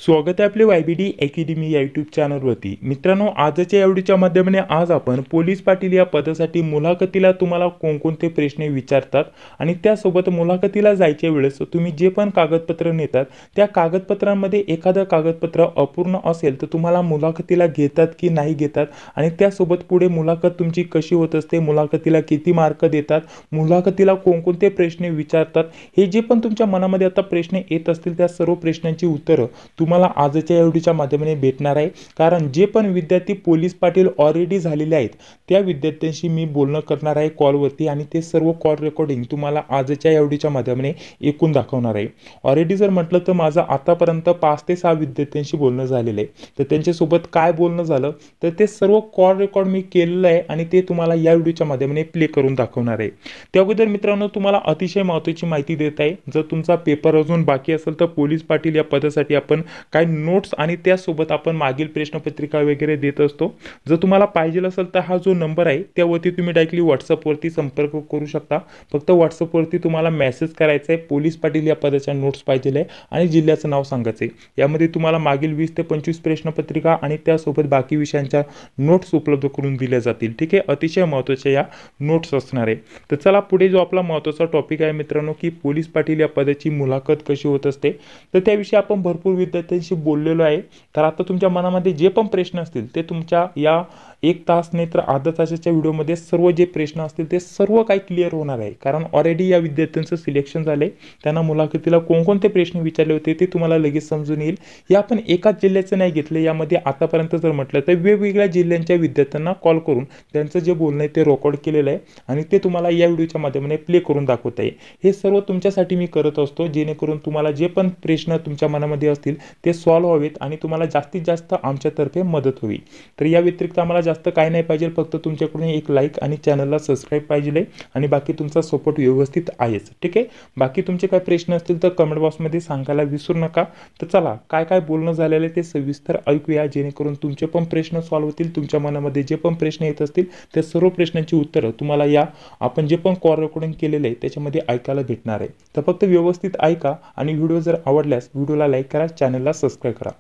स्वागत आहे आपले YBD अकॅडमी या यूट्यूब चॅनलवरती. मित्रांनो, आजच्या एवढीच्या माध्यमाने आज आपण पोलीस पाटील या पदासाठी मुलाखतीला तुम्हाला कोणकोणते प्रश्न विचारतात आणि त्यासोबत मुलाखतीला जायच्या वेळेस तुम्ही जे पण कागदपत्र नेतात त्या कागदपत्रांमध्ये एखादं कागदपत्र अपूर्ण असेल तर तुम्हाला मुलाखतीला घेतात की नाही घेतात आणि त्यासोबत पुढे मुलाखत तुमची कशी होत असते, मुलाखतीला किती मार्क देतात, मुलाखतीला कोणकोणते प्रश्न विचारतात, हे जे पण तुमच्या मनामध्ये आता प्रश्न येत असतील त्या सर्व प्रश्नांची उत्तरं तुम्हाला आजच्या एवढीच्या माध्यमाने भेटणार आहे. कारण जे पण विद्यार्थी पोलीस पाटील ऑलरेडी झालेले आहेत त्या विद्यार्थ्यांशी मी बोलणं करणार आहे कॉलवरती आणि ते सर्व कॉल रेकॉर्डिंग तुम्हाला आजच्या एवढीच्या माध्यमाने ऐकून दाखवणार आहे. ऑलरेडी जर म्हटलं तर माझं आतापर्यंत 5 ते 6 विद्यार्थ्यांशी बोलणं झालेलं आहे. तर त्यांच्यासोबत काय बोलणं झालं तर ते सर्व कॉल रेकॉर्ड मी केलेलं आहे आणि ते तुम्हाला या व्हिडिओच्या माध्यमाने प्ले करून दाखवणार आहे. त्या अगोदर मित्रांनो, तुम्हाला अतिशय महत्त्वाची माहिती देत आहे. जर तुमचा पेपर अजून बाकी असेल तर पोलीस पाटील या पदासाठी आपण काही नोट्स आणि त्यासोबत आपण मागील प्रश्नपत्रिका वगैरे देत असतो. जर तुम्हाला पाहिजे असेल तर हा जो नंबर आहे त्यावरती तुम्ही डायरेक्टली व्हॉट्सअपवरती संपर्क करू शकता. फक्त व्हॉट्सअपवरती तुम्हाला मेसेज करायचा आहे, पोलीस पाटील या पदाच्या नोट्स पाहिजे आहे आणि जिल्ह्याचं नाव सांगायचं आहे. यामध्ये तुम्हाला मागील 20 ते 25 प्रश्नपत्रिका आणि त्यासोबत बाकी विषयांच्या नोट्स उपलब्ध करून दिल्या जातील. ठीक आहे, अतिशय महत्त्वाच्या या नोट्स असणार आहे. तर चला पुढे जो आपला महत्त्वाचा टॉपिक आहे मित्रांनो, की पोलीस पाटील या पदाची मुलाखत कशी होत असते, तर त्याविषयी आपण भरपूर विद्यार्थ्यांशी बोललेलो आहे. तर आता तुमच्या मनामध्ये जे पण प्रश्न असतील ते तुमच्या या 1 तास नाही तर अर्धा तासाच्या व्हिडिओमध्ये सर्व जे प्रश्न असतील ते सर्व काही क्लिअर होणार आहे. कारण ऑलरेडी या विद्यार्थ्यांचं सिलेक्शन झालंय. त्यांना मुलाखतीला कोणकोणते प्रश्न विचारले होते ते तुम्हाला लगेच समजून येईल. हे आपण एकाच जिल्ह्याचं नाही घेतलं, यामध्ये आतापर्यंत जर म्हटलं तर वेगवेगळ्या जिल्ह्यांच्या विद्यार्थ्यांना कॉल करून त्यांचं जे बोलणं आहे ते रेकॉर्ड केलेलं आहे आणि ते तुम्हाला या व्हिडिओच्या माध्यमाने प्ले करून दाखवत आहे. हे सर्व तुमच्यासाठी मी करत असतो, जेणेकरून तुम्हाला जे पण प्रश्न तुमच्या मनामध्ये असतील ते सॉल्व्ह व्हावेत आणि तुम्हाला जास्तीत जास्त आमच्यातर्फे मदत होईल. तर या व्यतिरिक्त आम्हाला जास्त काय नाही पाहिजे, फक्त तुमच्याकडून एक लाईक आणि चॅनलला सबस्क्राईब पाहिजे आणि बाकी तुमचा सपोर्ट व्यवस्थित आहेच. ठीक आहे, बाकी तुमचे काय प्रश्न असतील तर कमेंट बॉक्समध्ये सांगायला विसरू नका. तर चला, काय काय बोलणं झालेलं आहे ते सविस्तर ऐकूया, जेणेकरून तुमचे पण प्रश्न सॉल्व्ह होतील. तुमच्या मनामध्ये जे पण प्रश्न येत असतील त्या सर्व प्रश्नांची उत्तरं तुम्हाला या आपण जे पण कॉल रेकॉर्डिंग केलेलं आहे त्याच्यामध्ये ऐकायला भेटणार आहे. तर फक्त व्यवस्थित ऐका आणि व्हिडिओ जर आवडल्यास व्हिडिओला लाईक करा, चॅनलला सबस्क्राईब करा.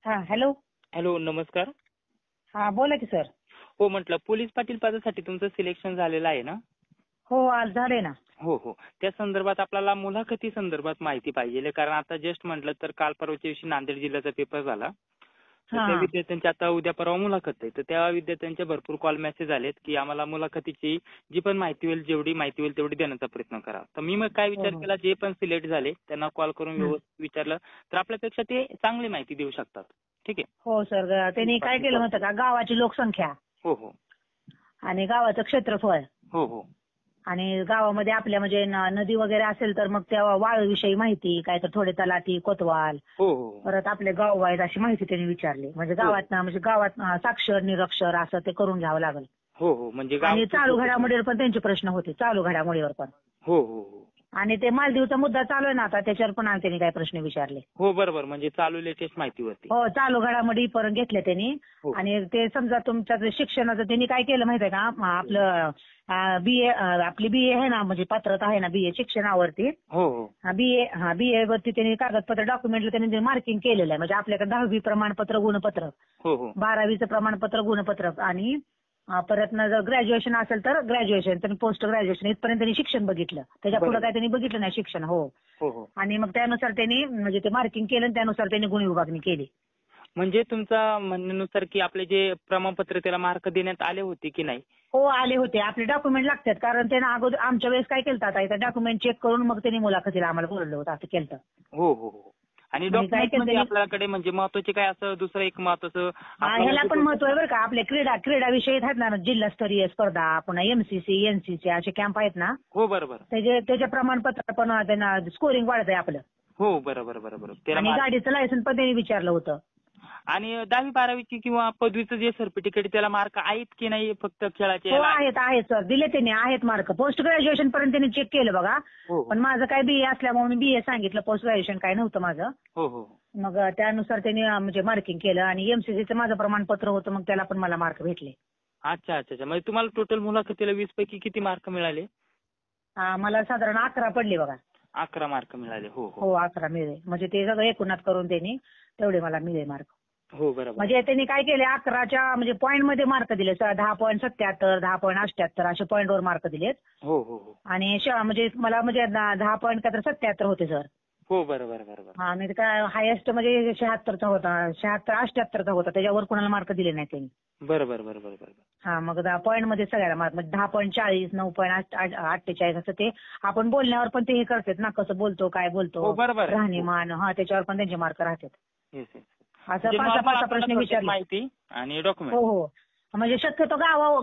हा हॅलो. हॅलो, नमस्कार. हा बोला की सर. हो, म्हटलं पोलीस पाटील पदासाठी तुमचं सिलेक्शन झालेलं आहे ना? हो आज झाले ना. हो हो, त्या संदर्भात आपल्याला मुलाखती संदर्भात माहिती पाहिजे. कारण आता जस्ट म्हटलं तर काल परवाच्या दिवशी नांदेड जिल्ह्याचा पेपर झाला. तर त्या विद्यार्थ्यांची आता उद्या परवा मुलाखत आहे. तर त्या विद्यार्थ्यांचे भरपूर कॉल मेसेज आलेत की आम्हाला मुलाखतीची जी पण माहिती होईल, जेवढी माहिती होईल तेवढी देण्याचा प्रयत्न करा. तर मी मग काय विचार केला, जे पण सिलेक्ट झाले त्यांना कॉल करून व्यवस्थित विचारलं तर आपल्यापेक्षा ते चांगली माहिती देऊ शकतात. ठीक आहे. हो सर, त्यांनी काय केलं माहिती का, गावाची लोकसंख्या हो हो आणि गावाचं क्षेत्रफळ हो हो आणि गावामध्ये आपल्या म्हणजे नदी वगैरे असेल तर मग त्या वाळूविषयी माहिती, काय तर थोडे तलाठी, कोतवाल, हो हो परत आपले गाव आहेत अशी माहिती त्यांनी विचारली. म्हणजे गावात साक्षर निरक्षर असं ते करून घ्यावं लागेल. हो हो, म्हणजे आणि चालू घडामोडीवर पण त्यांचे प्रश्न होते, चालू घडामोडीवर पण. हो हो हो आणि ते मालदीवचा मुद्दा चालू आहे ना आता, त्याच्यावर पण त्यांनी काही प्रश्न विचारले. हो, बरोबर. म्हणजे चालू लेटेस्ट माहितीवरती. हो, चालू घडामोडी पर्यंत घेतले त्यांनी. हो. आणि ते समजा तुमच्या शिक्षणाचं त्यांनी काय केलं माहितीये का, आपलं बीए, आपली बीए आहे ना, म्हणजे पात्रता आहे ना बीए शिक्षणावरती. हो हो बीए वरती त्यांनी कागदपत्र डॉक्युमेंटला त्यांनी मार्किंग केलेलं आहे. म्हणजे आपल्याकडे 10वी प्रमाणपत्र गुणपत्र, हो हो 12वीचं प्रमाणपत्र गुणपत्र आणि परत जर ग्रॅज्युएशन असेल तर ग्रॅज्युएशन, त्यांनी पोस्ट ग्रॅज्युएशन इथपर्यंत त्यांनी शिक्षण बघितलं. त्याच्या पुढे काय त्यांनी बघितलं नाही शिक्षण. हो हो हो. आणि मग त्यानुसार त्यांनी म्हणजे ते मार्किंग केलं आणि त्यानुसार त्यांनी गुण विभागणी केली. म्हणजे तुमच्या म्हणण्यानुसार की आपले जे प्रमाणपत्र त्याला मार्क देण्यात आले होते की नाही? हो आले होते. आपले डॉक्युमेंट लागतात, कारण त्यांना अगोदर आमच्या वेळेस काय केलं आता इथं डॉक्युमेंट चेक करून मग त्यांनी मुलाखतीला आम्हाला बोलवलं होतं, असं केलं. हो हो हो. आणि म्हणजे काय डॉक्युमेंट केलं म्हणजे त्यांनी? आपल्याकडे म्हणजे महत्वाचे काय असं दुसरं एक महत्वाचं ह्याला पण महत्व आहे बरं का. आपले क्रीडा विषय आहेत ना, जिल्हास्तरीय स्पर्धा, पुन्हा MCC, NCC असे कॅम्प आहेत ना, हो बरोबर. त्याचे प्रमाणपत्र पण त्यांना स्कोरिंग वाढत आहे आपलं. हो बरोबर बरोबर. आणि गाडीचं लायसन्स पण त्यांनी विचारलं होतं. आणि 10वी 12वीची किंवा पदवीचं जे सर्टिफिकेट त्याला मार्क आहेत की नाही, फक्त खेळाचे? हो आहेत सर, दिले त्यांनी, आहेत मार्क. पोस्ट ग्रॅज्युएशन पर्यंत त्यांनी चेक केलं बघा. हो पण माझं काय बीए असल्यामुळे मी बीए सांगितलं, पोस्ट ग्रॅज्युएशन काय नव्हतं माझं. हो हो. मग त्यानुसार त्यांनी म्हणजे मार्किंग केलं आणि MCCचं माझं प्रमाणपत्र होतं, मग त्याला पण मला मार्क भेटले. अच्छा अच्छा अच्छा. म्हणजे तुम्हाला टोटल मुलाखतीला 20 पैकी किती मार्क मिळाले? मला साधारण 11 पडले बघा. 11 मार्क मिळाले. हो हो हो 11 मिळाले. म्हणजे ते सगळं एकूणात करून त्यांनी तेवढे मला मिळाले मार्क. हो बरोबर. म्हणजे त्यांनी काय केले 11च्या म्हणजे पॉईंट मध्ये मार्क दिले 10.77, 10.78 असे पॉईंटवर मार्क दिलेत. हो हो हो आणि म्हणजे मला म्हणजे 10.77 होते सर. हो बरोबर बरोबर. हा नाही तर काय हायेस्ट म्हणजे 76चा होता, 76, 78चा होता. त्याच्यावर कोणाला मार्क दिले नाही त्यांनी. बरोबर बरोबर बरोबर. हा मग 10 पॉईंट मध्ये सगळ्याला मार्क म्हणजे 10.40, 9.48 असं ते आपण बोलण्यावर पण ते हे करतात ना, कसं बोलतो, काय बोलतो, हो बरोबर आहे. राहणीमान, हा त्याच्यावर पण त्यांचे मार्क राहतात. Yes yes. असं म्हणजे 5-6 normal प्रश्न आपल्याला विचारले. माहिती आणि हो डॉक्युमेंट. हो. म्हणजे शक्यतो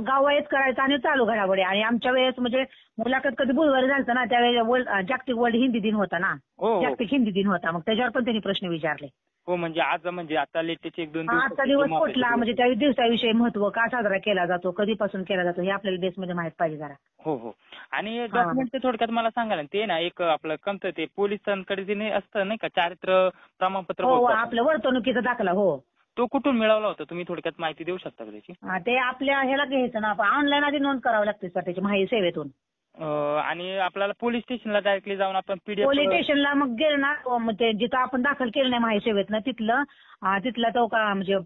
गावायच करायचं आणि चालू घडामोडी. आणि आमच्या वेळेस म्हणजे मुलाखत कधी बुधवारी झालतं ना, त्यावेळेस जागतिक वर्ल्ड हिंदी दिन होता ना, हो हो जागतिक हिंदी दिन होता. मग त्याच्यावर पण त्यांनी प्रश्न विचारले. हो म्हणजे आज म्हणजे आता लेटेस्ट 1-2 दिवस. आजचा दिवस कुठला, म्हणजे त्या दिवसाविषयी महत्व, का साजरा केला जातो, कधीपासून केला जातो, हे आपल्याला बेसमध्ये माहित पाहिजे जरा. हो हो. आणि डॉक्युमेंट ते थोडक्यात मला सांगा ना, ते ना एक आपलं कोणतं ते पोलिसांकडे जे नाही असतं नाही का, चारित्र्य प्रमाणपत्र हो बोलतो आपण. आपलं वर्तणुकीचा दाखला. हो तो कुठून मिळवला होता, तुम्ही थोडक्यात माहिती देऊ शकता का त्याची? ते आपल्या ह्याला घ्यायचं ना, आपण ऑनलाईन आधी नोंद करावी लागते सर त्याची, माहिती सेवेतून. आणि आपल्याला पोलीस स्टेशनला डायरेक्टली जाऊन आपण पीडीएफ. पोलीस स्टेशनला मग गेलं ना, मग ते जिथं आपण दाखल केलं नाही माहिती सेवेतनं तिथला तो का म्हणजे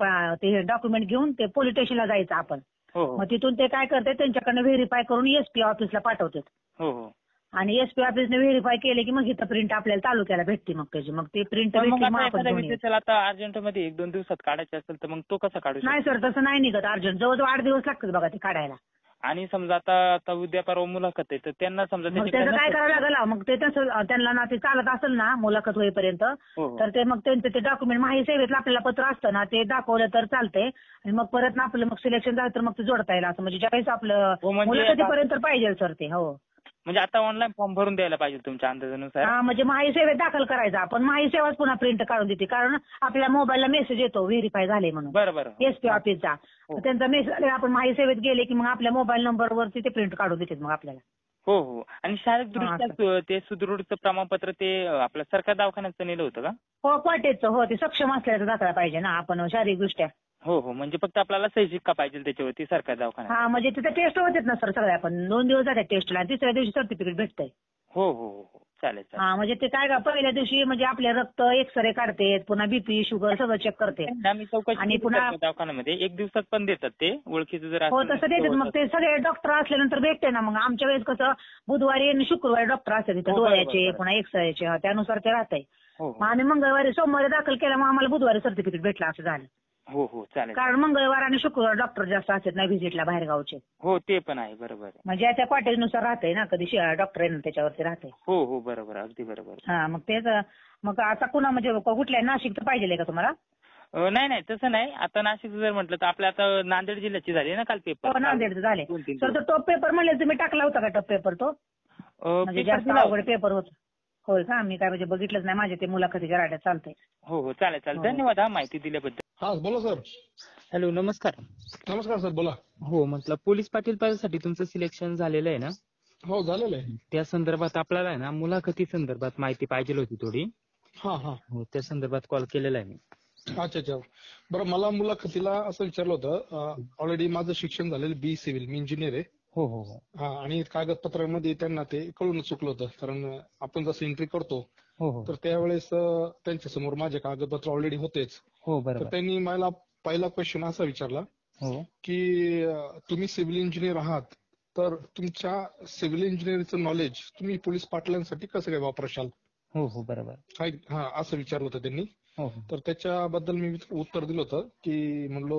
ते डॉक्युमेंट घेऊन ते पोलीस स्टेशनला जायचं आपण. हो हो मग तिथून ते काय करते, त्यांच्याकडनं व्हेरीफाय करून एसपी ऑफिसला पाठवतात. हो हो. आणि एसपी ऑफिसने व्हेरीफाय केले की मग इथं प्रिंट आपल्याला तालुक्याला भेटते. मग त्याची मग ते प्रिंट पण मग भेटली, मग आता आपण एखाद्या घेऊन यायचं. विद्यार्थ्याला आता अर्जंटमध्ये 1-2 दिवसात काढायचे असेल तर मग तो कसा काढू शकतो? नाही सर तसं नाही निघत अर्जंट, जवळजवळ 8 दिवस लागतात बघा ते काढायला. आणि समजा आता उद्या परवा मुलाखत आहे तर त्यांना समजा मग त्याच्याकडे त्याचं काय नसेल. करावं लागेल, मग ते तसं त्यांना ना ते चालत असेल ना मुलाखत होईपर्यंत, हो हो. तर ते मग त्यांचं ते डॉक्युमेंट माहिती सेवेतलं आपल्याला पत्र असतं ना, ते दाखवलं तर चालतंय. आणि मग परत ना आपलं मग सिलेक्शन झालं तर मग ते जोडता येईल असं, म्हणजे ज्यावेळेस आपलं हो, म्हणजे मुलाखतीपर्यंत पाहिजे सर ते. हो म्हणजे आता ऑनलाईन फॉर्म भरून द्यायला पाहिजे तुमच्या अंदाजानुसार. हा म्हणजे माहिती सेवेत दाखल करायचा आपण, माहिती सेवाच पुन्हा प्रिंट काढून देते, कारण आपल्या मोबाईलला मेसेज येतो व्हेरीफाय झाले म्हणून बरं बरं. एसपी ऑफिसचा. हो. त्यांचा मेसेज आपण माहिती सेवेत गेले की मग आपल्या मोबाईल नंबरवरती ते प्रिंट काढून देतात मग आपल्याला. हो हो. आणि शारीरिकदृष्ट्या ते सुदृढचं प्रमाणपत्र ते आपल्या सरकार दवाखान्याचं नेलं होतं का? हो क्वाटेजचं. हो ते सक्षम असल्याचं दाखला पाहिजे ना आपण शारीरिकदृष्ट्या. हो हो. म्हणजे फक्त आपल्याला सही शिक्का पाहिजे त्याच्यावरती सरकार दवाखान्यात. हा म्हणजे तिथे टेस्ट होतात ना सर सगळ्या, आपण 2 दिवस जातात टेस्टला आणि तिसऱ्या दिवशी सर्टिफिकेट भेटतंय. हो हो हो हो. चालेल चालेल. हा म्हणजे ते काय का पहिल्या दिवशी म्हणजे आपले रक्त एक्सरे काढतात, पुन्हा बीपी शुगर सगळं चेक करते. आम्ही चौकशी आणि केली पुन्हा सरकारी दवाखान्यामध्ये 1 दिवसात पण देतात ते ओळखीचं जर हो असेल तसं देतात. मग ते सगळे डॉक्टर असल्यानंतर भेटते ना. मग आमच्या वेळेस कसं बुधवारी आणि शुक्रवारी डॉक्टर असतात तिथे हो, बरोबर, डोळ्याचे बरोबर. पुन्हा एक्सरेचे, त्यानुसार ते राहतंय. हो मग हो आम्ही मंगळवारी सोमवारी दाखल केलं, मग आम्हाला बुधवारी सर्टिफिकेट भेटलं असं झालं. हो हो. चालेल. कारण मंगळवार आणि शुक्रवार डॉक्टर जास्त असतात ना व्हिजिटला बाहेरगावचे. हो ते पण आहे. बरोबर आहे. म्हणजे त्या क्वार्टरनुसार राहतंय ना, कधी डॉक्टर आहे ना त्याच्यावरती राहतंय. हो हो. बरोबर. अगदी बरोबर. हा मग तेच. मग आता पुन्हा म्हणजे कुठल्या नाशिकचं पाहिजे का तुम्हाला? नाही नाही तसं नाही. आता नाशिकचं जर म्हटलं तर आपल्या आता नांदेड जिल्ह्याची झाली ना काल पेपर. हो नांदेडचं झाले. 2-3 तर तो टॉप पेपर म्हणले तुम्ही टाकला होता का टॉप पेपर तो? म्हणजे जास्त अवघड पेपर होता. होय का? मी काय म्हणजे बघितलंच नाही, माझ्या ते मुलाखतीच्या राड्यात चालतंय. हो हो. चालेल चालेल. धन्यवाद हा माहिती दिल्याबद्दल. हा बोला सर. हॅलो नमस्कार. नमस्कार सर बोला. हो म्हटलं पोलीस पाटील पदासाठी तुमचं सिलेक्शन झालेलं आहे ना, हो झालेलं आहे. त्या संदर्भात आपल्याला आहे ना मुलाखती संदर्भात माहिती पाहिजे होती थोडी. हा हा. हो त्या संदर्भात कॉल केलेला आहे मी. अच्छा अच्छा. बरं मला मुलाखतीला असं विचारलं होतं, ऑलरेडी माझं शिक्षण झालेलं बी सिव्हिल, मी इंजिनियर आहे. हो हो हो. हा आणि कागदपत्रांमध्ये त्यांना ते कळून चुकलं होतं, कारण आपण जसं एंट्री करतो हो हो. तर त्यावेळेस त्यांच्या समोर माझे कागदपत्र ऑलरेडी होतेच. हो तर बरोबर. त्यांनी मला पहिला क्वेश्चन असा विचारला हो की तुम्ही सिव्हिल इंजिनियर आहात, तर तुमच्या सिव्हिल इंजिनिअरिंगचं नॉलेज तुम्ही पोलीस पाटलांसाठी कसं काय वापरशाल? हो हो बरोबर. हा असं विचारलं होतं त्यांनी. हो हो. तर त्याच्याबद्दल मी उत्तर दिलं होतं की म्हणलो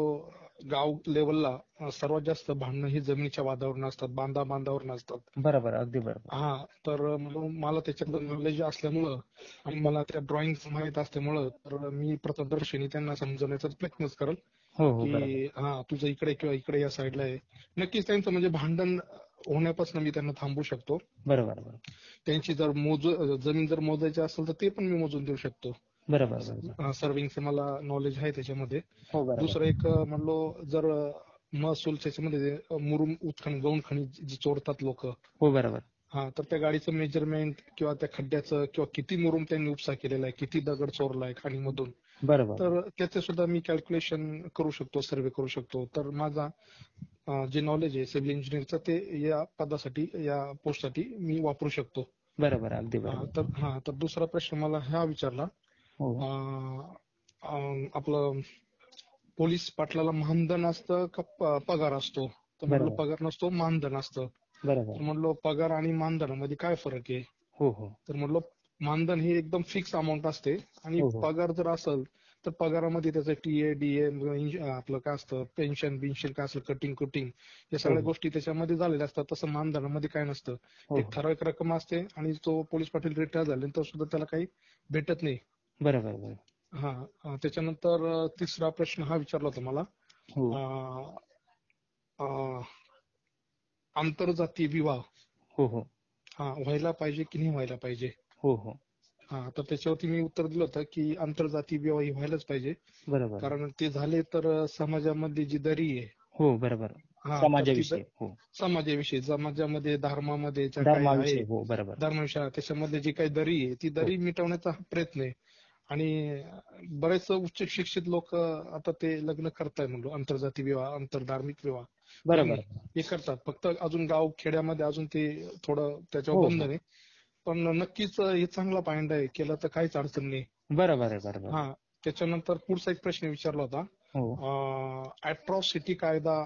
गाव लेवलला सर्वात जास्त भांडणं ही जमिनीच्या वादावर असतात, बांधावर नसतात. बरोबर अगदी बरोबर. हा तर म्हणून मला त्याच्यातलं नॉलेज असल्यामुळं आणि मला त्या ड्रॉइंग माहित असल्यामुळं तर मी प्रथमदर्शनी त्यांना समजवण्याचा प्रयत्नच करेल हो हो बरोबर. की हा तुझं इकडे किंवा इकडे या साईडला आहे. नक्कीच त्यांचं म्हणजे भांडण होण्यापासून मी त्यांना थांबवू शकतो. बरोबर बरोबर. त्यांची जर जमीन जर मोजायची असेल तर ते पण मी मोजून देऊ शकतो. बरोबर बरोबर. सर्विंगचं मला नॉलेज आहे त्याच्यामध्ये. हो बरोबर. दुसरं एक म्हणलो जर महसूल त्याच्यामध्ये मुरुम उत्खनन गौण खनिज जी चोरतात लोक, हो बरोबर. हा तर त्या गाडीचं मेजरमेंट किंवा त्या खड्ड्याचं किंवा किती मुरुम त्यांनी उपसा केलेला आहे, किती दगड चोरलाय खाणीमधून, बरोबर. तर त्याचे सुद्धा मी कॅल्क्युलेशन करू शकतो, सर्वे करू शकतो. तर माझा जे नॉलेज आहे सिव्हिल इंजिनिअरचं ते या पदासाठी या पोस्टसाठी मी वापरू शकतो. बरोबर, अगदी बरोबर. तर दुसरा प्रश्न मला हा विचारला, हो आपलं पोलीस पाटलाला मानधन असतं का पगार असतो? तर म्हणलं बरोबर पगार नसतो, मानधन असतं. बरोबर. तर म्हणलो पगार आणि मानधनामध्ये काय फरक आहे? हो हो तर म्हणलो मानधन हे एकदम फिक्स अमाऊंट असते आणि हो हो पगार जर असेल तर पगारामध्ये त्याचं टीए डीए आपलं काय असतं, पेन्शन बिन्शन काय असेल, कटिंग कुटिंग या सगळ्या हो गोष्टी त्याच्यामध्ये झालेल्या असतात. तसं मानधनामध्ये काय नसतं. हो एक ठराविक रक्कम असते आणि तो पोलीस पाटील रिटायर झाले तर सुद्धा त्याला काही भेटत नाही. बरोबर बरोबर. त्याच्यानंतर तिसरा प्रश्न हा विचारला होता मला, हो अं, अं, आंतरजातीय विवाह हो हो व्हायला पाहिजे की नाही व्हायला पाहिजे? हो हो तर त्याच्यावरती मी उत्तर दिलं होतं की आंतरजातीय विवाह ही व्हायलाच पाहिजे. बरोबर. कारण ते झाले तर समाजामध्ये जी दरी आहे, हो बरोबर. तर ती समाजाविषयी. हो. समाजाविषयी, समाजामध्ये धर्मामध्ये ज्या काही आहे, धर्माविषयी. हो बरोबर. धर्मविषय त्याच्यामध्ये जी काही दरी आहे ती हो दरी मिटवण्याचा हा प्रयत्न आहे. आणि बरेच उच्च शिक्षित लोक आता ते लग्न करताय म्हणलो, आंतरजातीय विवाह, आंतरधार्मिक विवाह बरोबर. हे करतात. फक्त अजून गाव खेड्यामध्ये अजून ते थोडं त्याच्यावर हो बंधन हो आहे. पण नक्कीच हे चांगला पॉईंट आहे, केलं तर काहीच अडचण नाही. बरोबर आहे. बरोबर. त्याच्यानंतर पुढचा एक प्रश्न विचारला होता, हो अॅट्रॉसिटी कायदा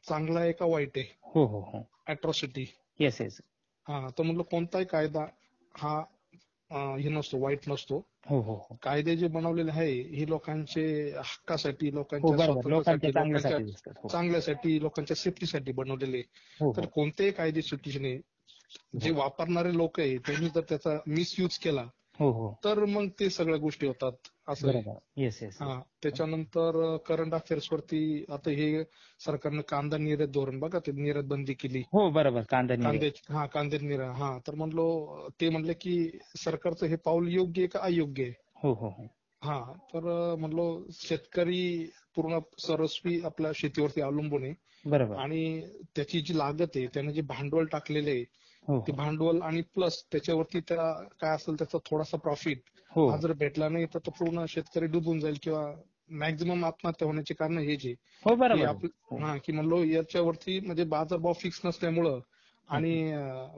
चांगला आहे का वाईट आहे? हो हो हो. Atrocity, yes yes. तर म्हणलं कोणताही कायदा हा हे नसतो, वाईट नसतो. हो हो हो कायदे जे बनवलेले आहे हे लोकांचे हक्कासाठी, हो लोकांच्या बरोबर. लोकांच्या स्वातंत्र्यासाठी, लोकांच्या चांगल्यासाठी असतात. हो चांगल्यासाठी, लोकांच्या सेफ्टीसाठी बनवलेले. हो तर हो कोणतेही कायदे चुकीचे नाही. जे हो वापरणारे लोक आहे त्यांनी जर त्याचा मिसयूज केला हो हो तर मग ते सगळ्या गोष्टी होतात, असं आहे. बरोबर. Yes yes yes. त्याच्यानंतर करंट अफेअर्स वरती आता हे सरकारनं कांदा निर्यात धोरण बघा, ते निर्यात बंदी केली. हो बरोबर. कांदा निर्यात. कांदे निर्यात. तर म्हणलो, ते म्हणले की सरकारचं हे पाऊल योग्य आहे का अयोग्य आहे? हो हो हो तर म्हणलो शेतकरी पूर्ण सर्वस्वी आपल्या शेतीवरती अवलंबून आहे. बरोबर. आणि त्याची जी लागत आहे, त्याने जे भांडवल टाकलेले आहे हो ते हो भांडवल आणि प्लस त्याच्यावरती त्याला काय असेल त्याचा थोडासा प्रॉफिट हो हा जर भेटला नाही तर तो पूर्ण शेतकरी डुबून जाईल किंवा मॅक्झिमम आत्महत्या होण्याचे कारण हेच आहे हो की बरोबर आहे. हो की म्हणलो याच्यावरती म्हणजे बाजारभाव फिक्स नसल्यामुळं हो आणि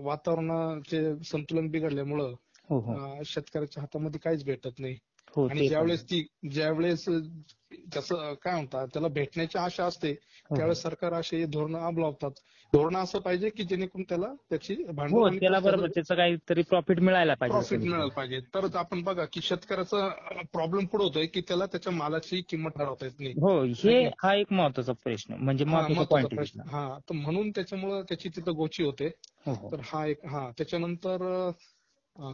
वातावरणाचे संतुलन बिघडल्यामुळं हो हो शेतकऱ्याच्या हातामध्ये काहीच भेटत नाही. हो आणि ते पण आहे. ज्यावेळेस त्याचं काय म्हणतात त्याला भेटण्याची आशा असते हो हो त्यावेळेस सरकार असे धोरणं अवलंबतात. धोरणं असं पाहिजे की जेणेकरून त्याला त्याची भांडवल हो आणि त्याला plus बरोबर त्याचं काहीतरी प्रॉफिट मिळायला पाहिजे. प्रॉफिट मिळालं पाहिजे. तरच आपण बघा की शेतकऱ्याचा प्रॉब्लेम पुढे होतोय की त्याला त्याच्या मालाची किंमत ठरवता येत नाही. हो है की नाही? हा एक महत्वाचा प्रश्न म्हणजे महत्वाचा महत्वाचा पॉईंट आहे प्रश्न. तिथला. तर म्हणून त्याच्यामुळे त्याची तिथं गोची होते. हो हो तर हा एक. त्याच्यानंतर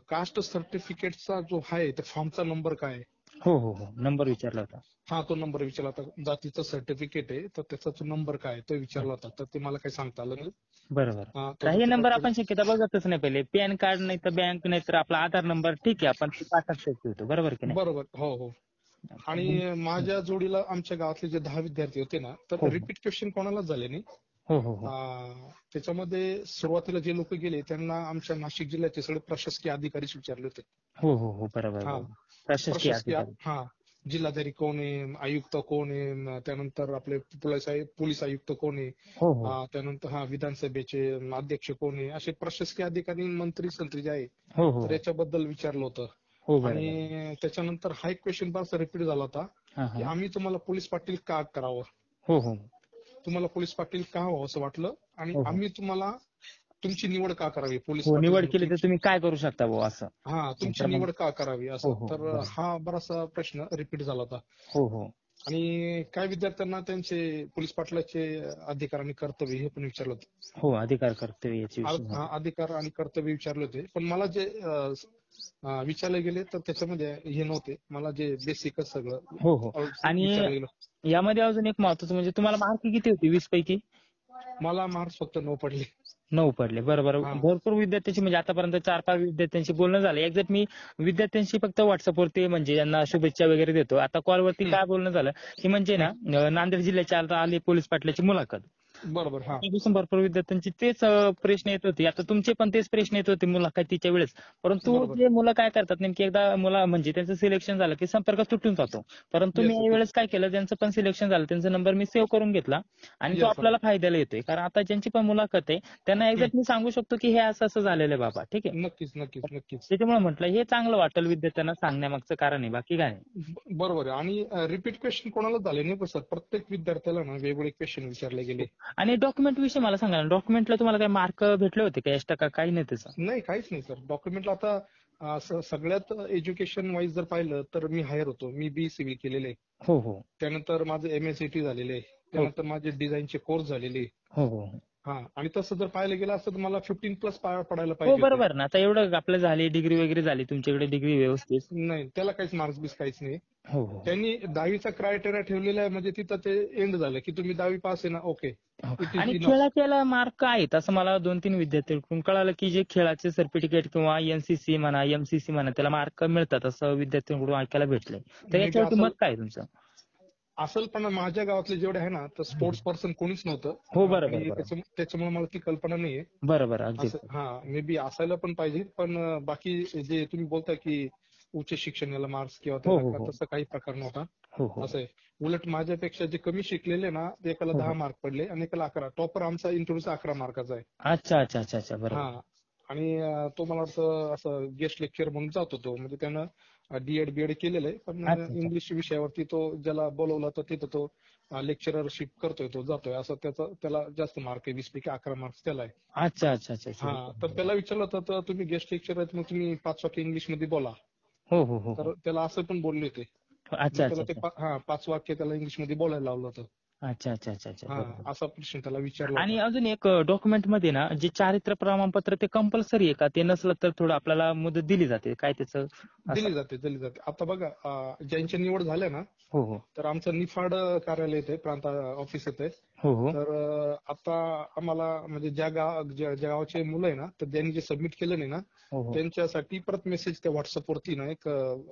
कास्ट सर्टिफिकेटचा जो आहे त्या फॉर्मचा नंबर काय आहे? हो हो हो नंबर विचारला होता. तो नंबर विचारला होता. जातीचं सर्टिफिकेट आहे तर त्याचा जो नंबर काय आहे तो विचारला होता. तर ते मला काही सांगता आलं नाही. बरोबर. तो तर हे दुसरा नंबर आपण शक्यता बघतच नाही पहिले. पॅन कार्ड नाही तर बँक नाही तर आपला आधार नंबर ठीक आहे आपण ते पाठात ठेवतो. बरोबर की नाही? बरोबर. हो. आणि माझ्या जोडीला आमच्या गावातले जे 10 विद्यार्थी होते ना, तर हो रिपीट क्वेश्चन कोणालाच झाले नाही. हो हो हो त्याच्यामध्ये सुरुवातीला जे लोक गेले त्यांना आमच्या नाशिक जिल्ह्याचे सगळे प्रशासकीय अधिकारीच विचारले होते. हो हो हो बरोबर बरोबर. प्रशासकीय अधिकारी. जिल्हाधिकारी कोण आहे, आयुक्त कोण आहे, त्यानंतर आपले पोलीस आयुक्त कोण आहे, हो हो त्यानंतर विधानसभेचे अध्यक्ष कोण आहे, असे प्रशासकीय अधिकारी मंत्री संत्री जे आहे हो हो तर याच्याबद्दल विचारलं होतं. हो बरोबर. आणि त्याच्यानंतर हा एक क्वेश्चन बराचसा रिपीट झाला होता हा की हा आम्ही तुम्हाला पोलीस पाटील का करावं, हो हो तुम्हाला पोलीस पाटील का व्हावं असं वाटलं आणि हो हो आम्ही तुम्हाला तुमची निवड का करावी पोलीस हो पाटील निवड म्हणून केली तर तुम्ही काय करू शकता भाऊ असं. तुमची तर मग निवड का करावी हो असं. हो तर बरोबर. हा बराचसा प्रश्न रिपीट झाला होता. हो हो आणि काही विद्यार्थ्यांना त्यांचे पोलीस पाटलाचे अधिकार आणि कर्तव्य हे पण विचारलं होतं. हो अधिकार कर्तव्य याची विषय. अधिकार आणि कर्तव्य विचारले होते. पण मला जे विचारले गेले तर त्याच्यामध्ये हे नव्हते. मला जे बेसिकच सगळं हो हो आणि विचारलं गेलं. यामध्ये अजून एक महत्वाचं म्हणजे तुम्हाला मार्क किती होते 20 पैकी? मला मार्क्स फक्त 9 पडले. 9 पडले. बरोबर. भरपूर विद्यार्थ्यांशी म्हणजे आतापर्यंत 4-5 विद्यार्थ्यांशी बोलणं झालं. एक्झॅक्ट मी विद्यार्थ्यांशी फक्त व्हॉट्सअपवरती म्हणजे यांना शुभेच्छा वगैरे देतो. आता कॉलवरती काय बोलणं झालं की म्हणजे ना नांदेड जिल्ह्याच्या आता आली पोलीस पाटलाची मुलाखत. बरोबर. हा त्यापासून भरपूर विद्यार्थ्यांची तेच प्रश्न येत होते. आता तुमचे पण तेच प्रश्न येत होते मुलाखतीच्या वेळेस. परंतु बरोबर. जे मुलं काय करतात नेमकी एकदा मुला म्हणजे त्यांचं सिलेक्शन झालं की संपर्क तुटून जातो. परंतु मी येस यावेळेस काय केलं, ज्यांचं पण सिलेक्शन झालं त्यांचा नंबर मी सेव्ह करून घेतला आणि तो येस सर. आपल्याला फायद्याला येतोय. कारण आता ज्यांची पण मुलाखत आहे त्यांना एक्झॅक्ट मी सांगू शकतो की हे असं असं झालेलं आहे बाबा. ठीक आहे. नक्कीच नक्कीच नक्कीच. त्याच्यामुळे म्हटलं हे चांगलं वाटेल विद्यार्थ्यांना सांगण्यामागचं कारण आहे, बाकी काय नाही. बरोबर आहे. आणि रिपीट क्वेश्चन कोणाला झाले नाही पण सर, प्रत्येक विद्यार्थ्याला ना वेगवेगळे क्वेश्चन विचारले गेले. आणि डॉक्युमेंट विषयी मला सांगा ना, डॉक्युमेंटला तुम्हाला काही मार्क भेटले होते का एक्स्ट्रा का काही नाही त्याचं? नाही, काहीच नाही सर. डॉक्युमेंटला आता सगळ्यात एज्युकेशन वाईज जर पाहिलं तर मी हायर होतो. मी बी सिव्हिल केलेले आहे. हो हो त्यानंतर माझं MSc झालेले आहे. त्यानंतर माझे डिझाईनचे कोर्स झालेले आहे. हो हो हा, आणि तसं जर पाहायला गेलं असतं तर मला 15+ पडायला हो पाहिजे होते. बरोबर ना. आता एवढं आपलं झाली डिग्री वगैरे झाली, तुमच्याकडे डिग्री व्यवस्थित. नाही, त्याला काहीच मार्क्स बीस काहीच नाही. हो हो त्यांनी 10वीचा क्रायटेरिया ठेवलेला आहे, म्हणजे तिथं ते एंड झालं की तुम्ही 10वी पास आहे ना, ओके, हो. इट इज आणि इनफ. खेळाच्या मार्क आहेत असं मला 2-3 विद्यार्थ्यांकडून कळालं की जे खेळाचे सर्टिफिकेट किंवा NCC म्हणा MCC म्हणा त्याला मार्क मिळतात असं विद्यार्थ्यांकडून ऐकायला भेटलंय. तर मे बी याच्यावरती मत असेल, काय आहे तुमचं? पण माझ्या गावातले जेवढे आहे ना तर स्पोर्ट्स पर्सन कोणीच नव्हतं. हो बरोबर आणि बरोबर त्याच्यामुळे मला ती कल्पना नाहीये. बरोबर अगदी. असं मे बी असायला पण पाहिजे, पण बाकी जे तुम्ही बोलताय की उच्च शिक्षण याला मार्क्स किंवा हो त्याला हो हो तसं काही प्रकार नव्हता. हो हो असं आहे. उलट माझ्यापेक्षा जे कमी शिकलेले ना ते एकाला हो, 10 हो. मार्क पडले आणि एकाला 11. टॉपर आमचा इंटरव्ह्यूचा 11 मार्काचा आहे. अच्छा अच्छा अच्छा अच्छा बरोबर. हा, आणि तो मला वाटतं असं गेस्ट लेक्चर म्हणून जात होतो. म्हणजे त्यानं B.Ed केलेलं आहे, पण अच्छा अच्छा इंग्लिश विषयावरती तो ज्याला बोलवला तर तिथं तो लेक्चररशिप करतोय, तो जातोय. असं त्याला जास्त मार्क आहे. 20 पैकी 11 मार्क्स त्याला आहे. अच्छा अच्छा अच्छा अच्छा. हा, तर त्याला विचारलं होतं तर तुम्ही गेस्ट लेक्चर आहेत, मग तुम्ही 5 वाक्य इंग्लिश मध्ये बोला. हो हो हो तर हो. त्याला असं पण बोलले होते. मग अच्छा अच्छा त्याला ते अच्छा 5 वाक्य त्याला इंग्लिश मध्ये बोलायला लावलं होतं. अच्छा अच्छा अच्छा अच्छा हा, बरोबर. असा प्रश्न त्याला विचारला आणि होता. अजून एक डॉक्युमेंट मध्ये ना जे चारित्र्य प्रमाणपत्र ते कंपल्सरी आहे का? ते नसलं तर थोडं आपल्याला मुदत दिली जाते काय त्याचं असं? दिली जाते. आता बघा, ज्यांच्या निवड झाल्या ना, हो हो तर आमचं निफाड कार्यालय येते, प्रांत ऑफिस येते. हो हो तर आता आम्हाला म्हणजे ज्या गावाचे मुलं आहे ना, तर त्यांनी जे सबमिट केलं नाही ना, हो हो त्यांच्यासाठी परत मेसेज त्या व्हॉट्सअपवरती ना एक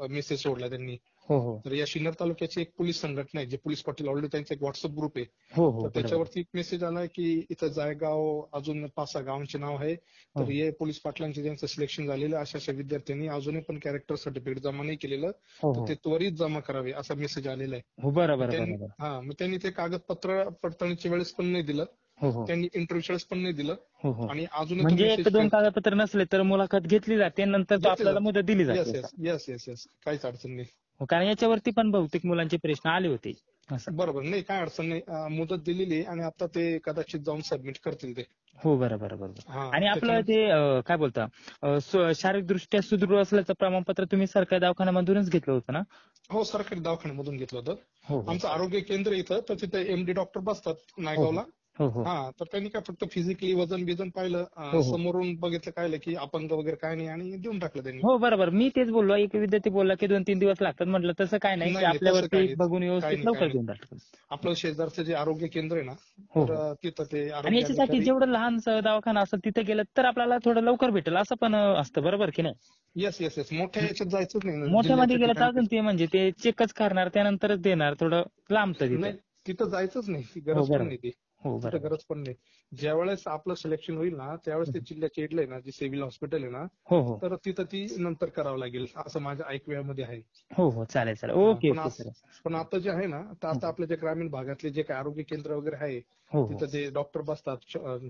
मेसेज सोडला त्यांनी. हो हो तर या सिन्नर तालुक्याची एक पोलीस संघटना आहे, जे पोलीस पाटील ऑलरेडी त्यांचा एक व्हॉट्सअप ग्रुप आहे. हो हो तर बरोबर. त्याच्यावरती एक मेसेज आलाय की इथं जायगाव अजून 5-6 गावांचे नाव आहे. हो तर हे पोलीस पाटलांचे ज्यांचं सिलेक्शन झालेलं अशा अशा विद्यार्थ्यांनी अजूनही पण कॅरेक्टर सर्टिफिकेट जमा नाही केलेलं, हो तर हो ते त्वरित जमा करावे असा मेसेज आलेला आहे. हो बरोबर बरोबर. मग त्यांनी ते कागदपत्र पडताळणीच्या वेळेस पण नाही दिलं, हो हो त्यांनी इंटरव्ह्यूच्या वेळेस पण नाही दिलं. हो हो. आणि अजूनही तो म्हणजे एक मेसेज दोन कागदपत्र नसले तर मुलाखत घेतली जाते नंतर तो आपल्याला मुदत दिली जाते येस असं. येस येस येस, काहीच अडचण नाही. हो, कारण याच्यावरती पण बहुतेक मुलांचे प्रश्न आले होते असं. बरोबर, नाही काय अडचण नाही. मुदत दिलेली आहे आणि आता ते कदाचित जाऊन सबमिट करतील ते. हो बरोबर बरोबर. हा, आणि आपलं त्याच्यानंतर ते काय बोलता शारीरिकदृष्ट्या सुदृढ असल्याचं प्रमाणपत्र तुम्ही सरकारी दवाखान्यामधूनच घेतलं होतं ना? हो, सरकारी दवाखान्यामधून घेतलं होतं. हो हो आमचं आरोग्य केंद्र इथं, तर तिथे MD डॉक्टर बसतात हो नायगावला. हो हो हा, तर त्यांनी काय फक्त फिजिकली वजन बिजन पाहिलं, हो हो समोरून बघितलं, कळलं की अपंग वगैरे काय नाही, आणि देऊन टाकलं त्यांनी. हो बरोबर. मी तेच बोललो. एक विद्यार्थी बोलला की 2-3 दिवस लागतात. म्हटलं तसं काय नाही की नाही नाही, तसं आपल्यावरती काय नाही, बघून काय व्यवस्थित नाही, काय लवकर नाही. देऊन टाकतात. आपलं शेजारचं जे आरोग्य केंद्र आहे ना, हो तर हो. तिथं ते आणि आरोग्य याच्यासाठी अधिकारी. जेवढं लहान दवाखाना असेल तिथे गेलं तर आपल्याला थोडं लवकर भेटेल असं पण असतं बरोबर की नाही? येस येस येस, मोठ्या याच्यात जायचंच नाही ना, मोठ्यामध्ये जिल्ह्याच्या गेलं तर ठिकाणी. अजून ते म्हणजे ते चेकच करणार त्यानंतरच देणार थोडं लांबतं तिथं. नाही, तिथं जायचंच नाही, ती हो गरज पण बरोबर. नाही ती. हो तिथं बरोबर. गरज पण नाही. ज्यावेळेस आपलं सिलेक्शन होईल ना, त्यावेळेस ते जिल्ह्याच्या इडलं आहे ना, जे सिव्हिल हॉस्पिटल आहे ना, हो हो तर तिथं ती नंतर करावं लागेल असं माझ्या ऐकव्यामध्ये आहे. हो हो चालेल चालेल. हा, ओके ओके सर. पण आता जे आहे ना, तर आता आपल्या जे ग्रामीण भागातले जे काही आरोग्य केंद्र वगैरे आहे, हो हो तिथं ते डॉक्टर बसतात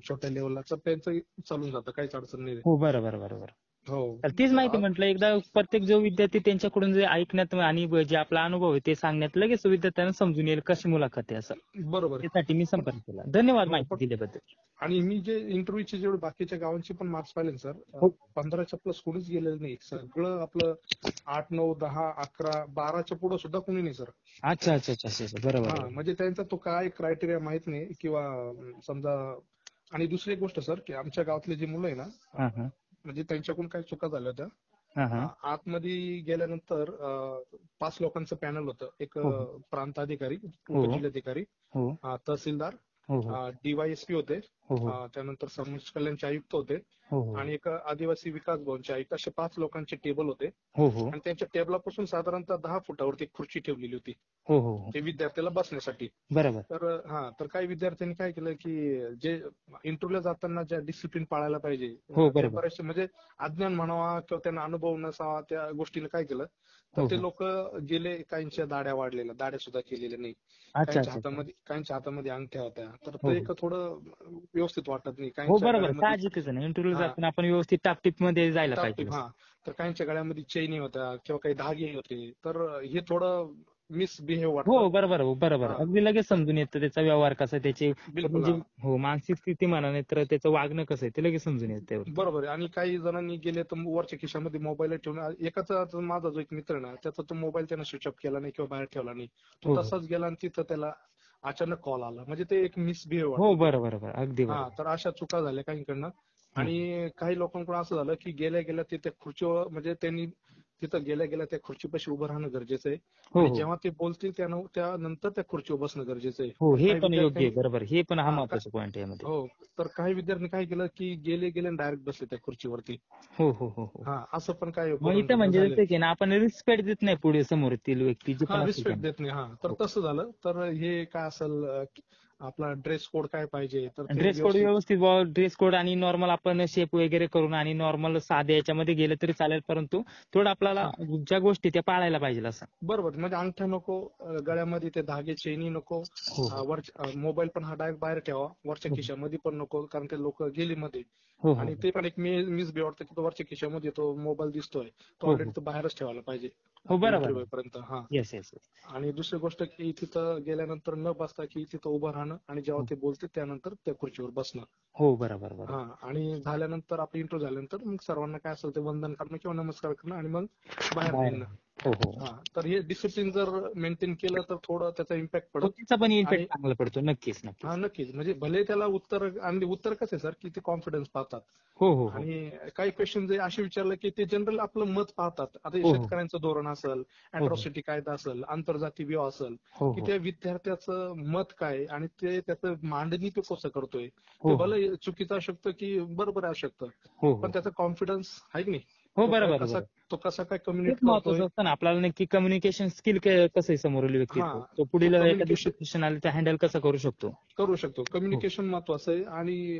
छोट्या लेवलला, तर त्यांचं चालून जातं, काहीच अडचण नाही. हो बरोबर बरोबर. हो. तर तीच माहिती आ- म्हटलं एकदा प्रत्येक जो विद्यार्थी त्यांच्याकडून जे ऐकण्यात आणि जे आपला अनुभव आहे ते सांगण्यात लगेच विद्यार्थ्यांना समजून येईल कशी मुलाखत आहे असं. बरोबर आहे. त्यासाठी मी पण संपर्क केला. धन्यवाद हो, माहिती पण दिल्याबद्दल. आणि मी जे इंटरव्ह्यूचे जेवढे बाकीच्या गावांचे पण मार्क्स पाहिले सर, हो 15च्या प्लस कोणीच गेलेलं नाही. सगळं आपलं 8, 9, 10, 11, 12च्या पुढे सुद्धा कोणी नाही सर. अच्छा अच्छा अच्छा अच्छा अच्छा. बरोबर हा, बरोबर. म्हणजे त्यांचा तो काय क्रायटेरिया माहित नाही, किंवा समजा. आणि दुसरी एक गोष्ट सर, की आमच्या गावातले जे मुलं आहे ना, हा हा म्हणजे त्यांच्याकडून काही चुका झाल्या होत्या. हा हा. आतमध्ये गेल्यानंतर 5 लोकांचं पॅनल होतं. एक हो हो प्रांत अधिकारी, हो उपजिल्हाधिकारी, हो तहसीलदार, हो हो DYSP होते, हो हो त्यानंतर समाज कल्याणचे आयुक्त होते हो हो आणि एक आदिवासी विकास भवनचे आयुक्त, असे 5 लोकांचे टेबल होते. हो हो आणि त्यांच्या टेबलापासून साधारणतः 10 फुटावरती एक खुर्ची ठेवलेली होती हो हो ते विद्यार्थ्याला बसण्यासाठी. बरोबर. तर काही विद्यार्थ्यांनी काय केलं की जे इंटरव्ह्यूला जाताना ज्या डिसिप्लिन पाळायला पाहिजे, हो, ते बरोबर. बरेचसे म्हणजे अज्ञान म्हणावा किंवा त्यांना अनुभव नसावा, त्या गोष्टीने काय केलं तर हो ते हो लोक गेले. काहींच्या दाढ्या वाढलेल्या, दाढ्या सुद्धा केलेल्या नाही. अच्छा अच्छा अच्छा. काहींच्या हातामध्ये अंगठ्या होत्या. तर हो ते हो एक थोडं व्यवस्थित वाटत नाही. हो काहींच्या बरोबर, गळ्यामध्ये साहजिकच आहे ना. इंटरव्ह्यू हा जाताना आपण व्यवस्थित टापटीप मध्ये जायला पाहिजे. टापटीप, तर काहींच्या गळ्यामध्ये चैनी होत्या किंवा काही धागे होते. तर हे थोडं मिसबिहेव हो वाटतं. बरोबर बरोबर, हा अगदी लगेच तर समजून येतं त्याचा व्यवहार कसा आहे, त्याची बिलकुल म्हणजे हो मानसिक स्थिती म्हणा, नाही तर त्याचं वागणं कसं आहे ते लगेच समजून येतं त्यावरती. बरोबर आहे. आणि काही जणांनी गेले तर वरच्या खिशामध्ये मोबाईल ठेवून, एकाचा आता माझा जो एक मित्र आहे ना, त्याचा तो मोबाईल त्यानं स्विच ऑफ केला नाही किंवा बाहेर ठेवला नाही. तो हो हो तसाच गेला आणि तिथं त्याला अचानक कॉल आला. म्हणजे ते एक मिसबिहेव हो वाटतं ते. बरोबर बरोबर, अगदी बरोबर. तर अशा चुका झाल्या काहींकडनं. हो आणि काही लोकांकडून असं झालं की गेल्या गेल्या ते त्या खुर्चीवर, म्हणजे त्यांनी तिथं गेल्या गेल्या त्या खुर्चीपाशी उभं राहणं गरजेचं आहे. हो आणि हो जेव्हा ते बोलतील त्यानंतर त्या खुर्चीवर बसणं गरजेचं आहे. हो, तर हे काही पण योग्य विद्यार्थ्यांनी आहे, बरोबर. हे पण हा हा महत्वाचा पॉईंट आहे यामध्ये. हो, तर काही विद्यार्थ्यांनी काय केलं की गेले गेले डायरेक्ट बसले त्या खुर्चीवरती. हो हो हो हो. असं पण काय मग इथं प्रकरण म्हणजे झाले. जसं की ना आपण रिस्पेक्ट देत नाही पुढे समोरतील व्यक्ती जी पण असते रिस्पेक्ट त्यांना. देत नाही. तर हो. तसं झालं. तर हे काय असेल, आपला ड्रेस कोड काय पाहिजे तर ते ड्रेस कोड व्यवस्थित. व्यवस्थित ड्रेस कोड आणि नॉर्मल आपण शेप वगैरे करून आणि नॉर्मल साध्या याच्यामध्ये गेलं तरी चालेल, परंतु थोडं आपल्याला हा ज्या गोष्टी त्या पाळायला पाहिजे असं. बरोबर, म्हणजे अंगठा नको, गळ्यामध्ये ते धागे चेनी नको, हो हो मोबाईल पण हा डायरेक्ट बाहेर ठेवा, वरच्या हो खिशामध्ये पण नको, कारण ते लोक गेली मध्ये. हो हो आणि ते पण एक मिस बी वाटतं की तो वरच्या खिशामध्ये तो मोबाईल दिसतोय, तो हो ऑलरेडी हो तो बाहेरच ठेवायला पाहिजे हो बरोबर. इंटरव्ह्यू पर्यंत. Yes yes. आणि दुसरी गोष्ट की तिथं गेल्यानंतर न बसता की तिथं उभं राहणं आणि जेव्हा ते बोलते त्यानंतर त्या खुर्चीवर बसणं. हो बरोबर बरोबर. आणि झाल्यानंतर आपली इंटरव्ह्यू झाल्यानंतर मग सर्वांना काय असेल ते वंदन करणं किंवा नमस्कार करणं आणि मग बाहेर बाहेर. निघणं. हो हो. तर हे डिसिप्लिन जर मेंटेन केलं तर थोडं त्याचा इम्पॅक्ट हो, पडत. तिचा पण आणि इफेक्ट चांगला पडतो. नक्कीच नक्कीच. नक्कीच, म्हणजे भले त्याला उत्तर, आणि उत्तर कसं आहे सर की ते कॉन्फिडन्स पाहतात. हो हो हो आणि काही क्वेश्चन जे असे विचारले की ते जनरल आपलं मत पाहतात. आता हे हो हो शेतकऱ्यांचं धोरण असेल, हो हो अॅट्रॉसिटी कायदा असेल, आंतरजातीय विवाह असेल, हो की हो त्या विद्यार्थ्याचं मत काय आणि ते त्याचं मांडणी तो कसं करतोय. ते हो भले चुकीचं असू शकतं की बरोबर असू शकतं, हो पण हो त्याचा कॉन्फिडन्स आहे की नाही, हो तो बरोबर कसा बरोबर. तो कसा काय तेच कम्युनिकेट करतोय. महत्वाचं असतं ना आपल्याला, नक्की कम्युनिकेशन स्किल कसं आहे समोरील व्यक्तीचं, तो तो पुढील एखादी कम्युनिकेशन सिच्युएशन आली ते हँडल कसं करू शकतो. करू शकतो. हो कम्युनिकेशन महत्वाचं आहे. आणि